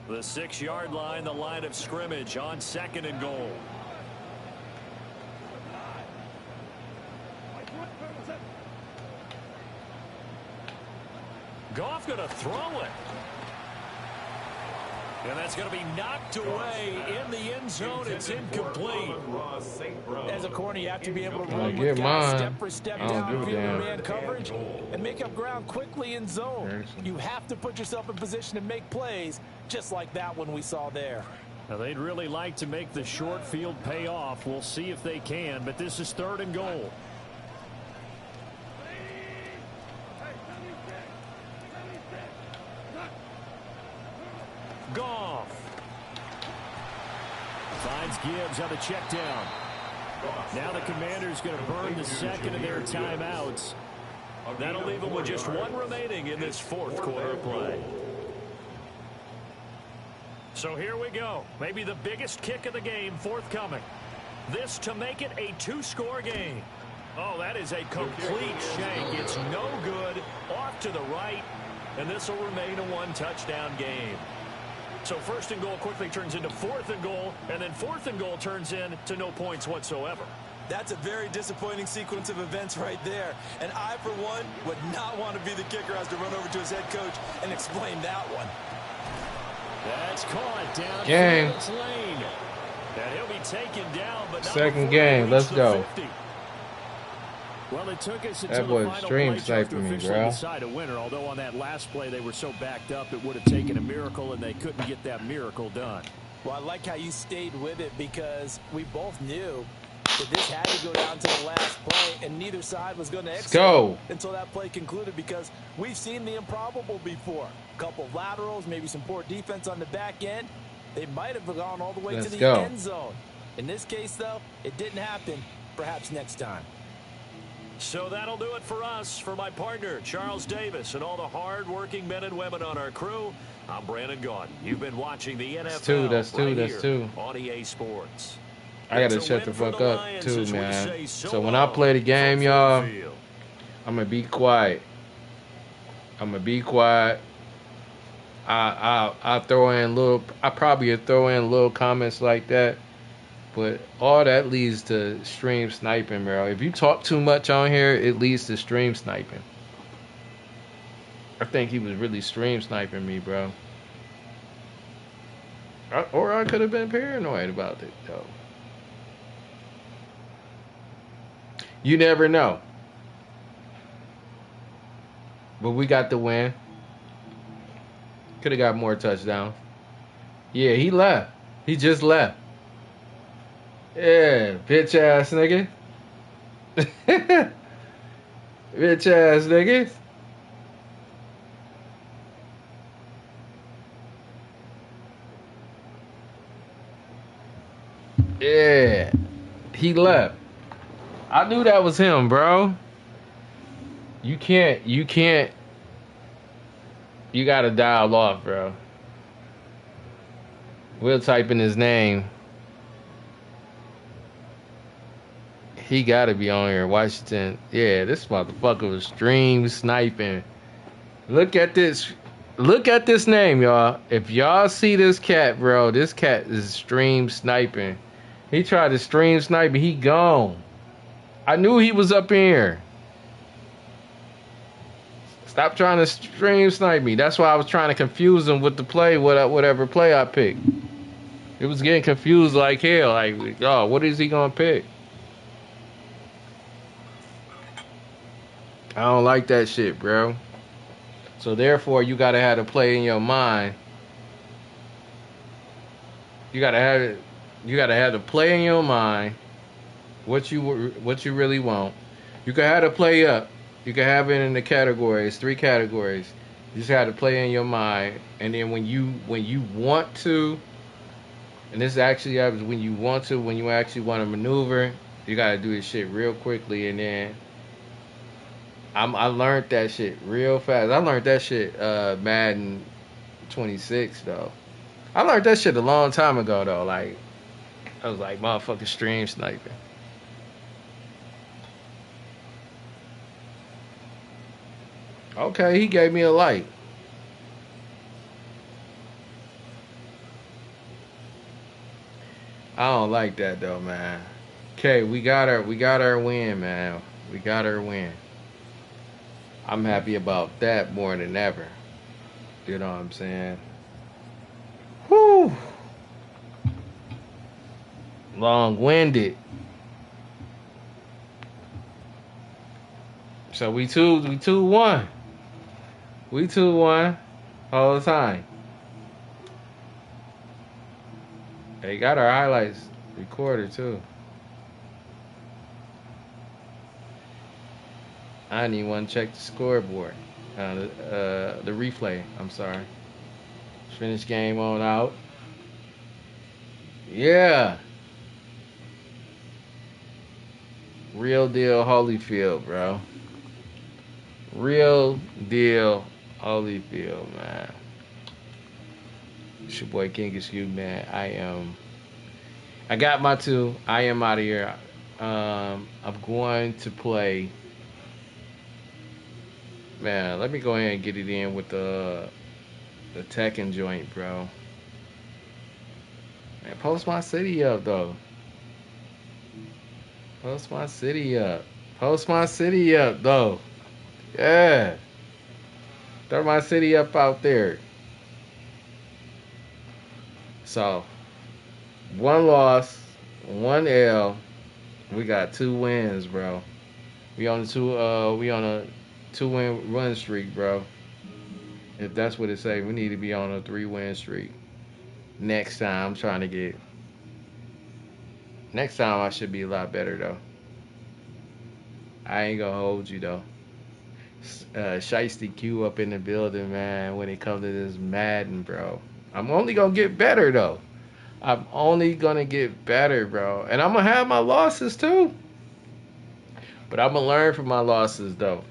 The 6-yard line, the line of scrimmage on 2nd and goal. Goff going to throw it. And that's going to be knocked away in the end zone. It's incomplete. As a corner, you have to be able to run with guys step for step down field in man coverage and make up ground quickly in zone. You have to put yourself in position to make plays just like that one we saw there. Now, they'd really like to make the short field pay off. We'll see if they can, but this is 3rd and goal. Goff finds Gibbs on the check down. Now the Commanders going to burn the 2nd of their timeouts. That'll leave them with just 1 remaining in this 4th quarter of play. So here we go. Maybe the biggest kick of the game forthcoming. This to make it a 2-score game. Oh, that is a complete shank. It's no good. Off to the right. And this will remain a 1-touchdown game. So 1st and goal quickly turns into 4th and goal, and then 4th and goal turns into no points whatsoever. That's a very disappointing sequence of events right there. And I, for one, would not want to be the kicker as to run over to his head coach and explain that one. That's caught down Game. lane. And he'll be taken down, but not Second before game. he Let's reached go. the 50. Well, it took us That until boy the final stream play to sniping me, officially bro. decide a winner. Although on that last play they were so backed up, it would have taken a miracle, and they couldn't get that miracle done. Well, I like how you stayed with it because we both knew that this had to go down to the last play, and neither side was going to execute until that play concluded because we've seen the improbable before. A couple of laterals, maybe some poor defense on the back end. They might have gone all the way to the end zone. In this case, though, it didn't happen. Perhaps next time. So that'll do it for us. For my partner, Charles Davis, and all the hard-working men and women on our crew, I'm Brandon Gaudin. You've been watching the NFL That's two. On EA Sports. I gotta shut the fuck up too, man. So when I play the game, y'all, I'm gonna be quiet. I throw in little. I probably throw in little comments like that, but all that leads to stream sniping, bro. If you talk too much on here, it leads to stream sniping. I think he was really stream sniping me, bro. Or I could have been paranoid about it, though. You never know. But we got the win. Could have got more touchdowns. Yeah, he left. He just left. Yeah, bitch ass nigga. Bitch ass nigga. Yeah, he left. I knew that was him, bro. You gotta dial off, bro. We'll type in his name. He gotta be on here, Washington. Yeah, this motherfucker was stream sniping. Look at this name, y'all. If y'all see this cat, bro, this cat is stream sniping. He tried to stream snipe me. He gone. I knew he was up in here. Stop trying to stream snipe me. That's why I was trying to confuse him with the play, whatever play I picked. It was getting confused like hell. Like, oh, what is he gonna pick? I don't like that shit, bro. So therefore, you gotta have the play in your mind. You gotta have the play in your mind. What you really want. You can have the play up. You can have it in the categories, 3 categories. You just have to play in your mind, and then when you want to, and this actually happens when you want to, when you actually want to maneuver, you gotta do this shit real quickly. And then I learned that shit real fast. I learned that shit Madden 26 though. I learned that shit a long time ago though. Like I was like motherfucking stream sniping. Okay, he gave me a light. I don't like that though, man. Okay, we got our win, man. We got our win. I'm happy about that more than ever. You know what I'm saying? Whew. Long-winded. So we 2-1. We 2-1 all the time. They got our highlights recorded too. I didn't even want to check the scoreboard. The replay. I'm sorry. Finish game on out. Yeah. Real deal Holyfield, bro. Real deal Holyfield, man. It's your boy KingisQ, man. I got my 2. I am out of here. I'm going to play. Man, let me go ahead and get it in with the Tekken joint, bro. Man, post my city up, though. Post my city up. Post my city up, though. Yeah. Throw my city up out there. So 1 loss, 1 L. We got 2 wins, bro. We on a 2-win run streak, bro. If that's what it say, we need to be on a 3-win streak. Next time, next time I should be a lot better though. I ain't gonna hold you though. Shiesty Q up in the building, man. When it comes to this Madden, bro, I'm only gonna get better though. I'm only gonna get better, bro. And I'm gonna have my losses too. But I'm gonna learn from my losses though.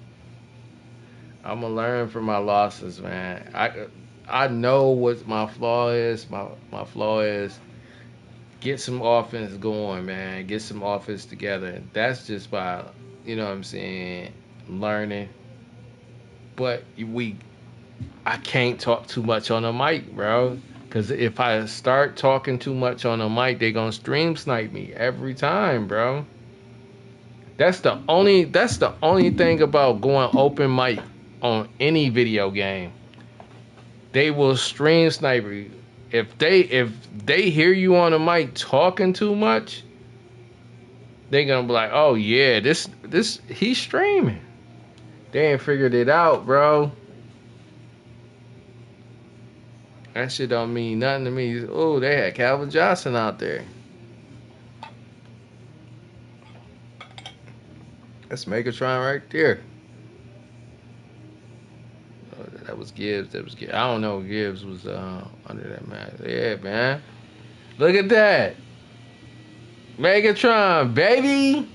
I'm gonna learn from my losses, man. I know what my flaw is. My flaw is get some offense going, man. Get some offense together. That's just by, you know what I'm saying, learning. But I can't talk too much on the mic, bro. Because if I start talking too much on the mic, they gonna stream snipe me every time, bro. That's the only thing about going open mic on any video game. They will stream snipe you. If they hear you on the mic talking too much, they gonna be like, oh yeah, this he's streaming. They ain't figured it out, bro. That shit don't mean nothing to me. Oh, they had Calvin Johnson out there. That's Megatron right there. Oh, that was Gibbs. I don't know if Gibbs was under that man. Yeah, man. Look at that. Megatron, baby.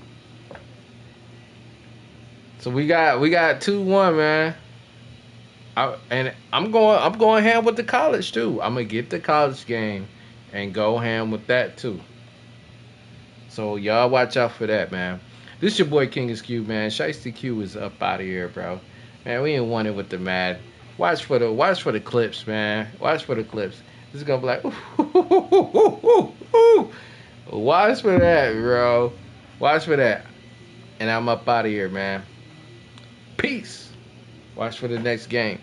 So we got 2-1, man. I'm going ham with the college too. I'm gonna get the college game and go ham with that too. So y'all watch out for that, man. This your boy KingisQ, man. Shiesty Q is up out of here, bro. Man, we ain't won it with the Mad. Watch for the clips, man. Watch for the clips. This is gonna be like, ooh. Watch for that, bro. Watch for that. And I'm up out of here, man. Peace. Watch for the next game.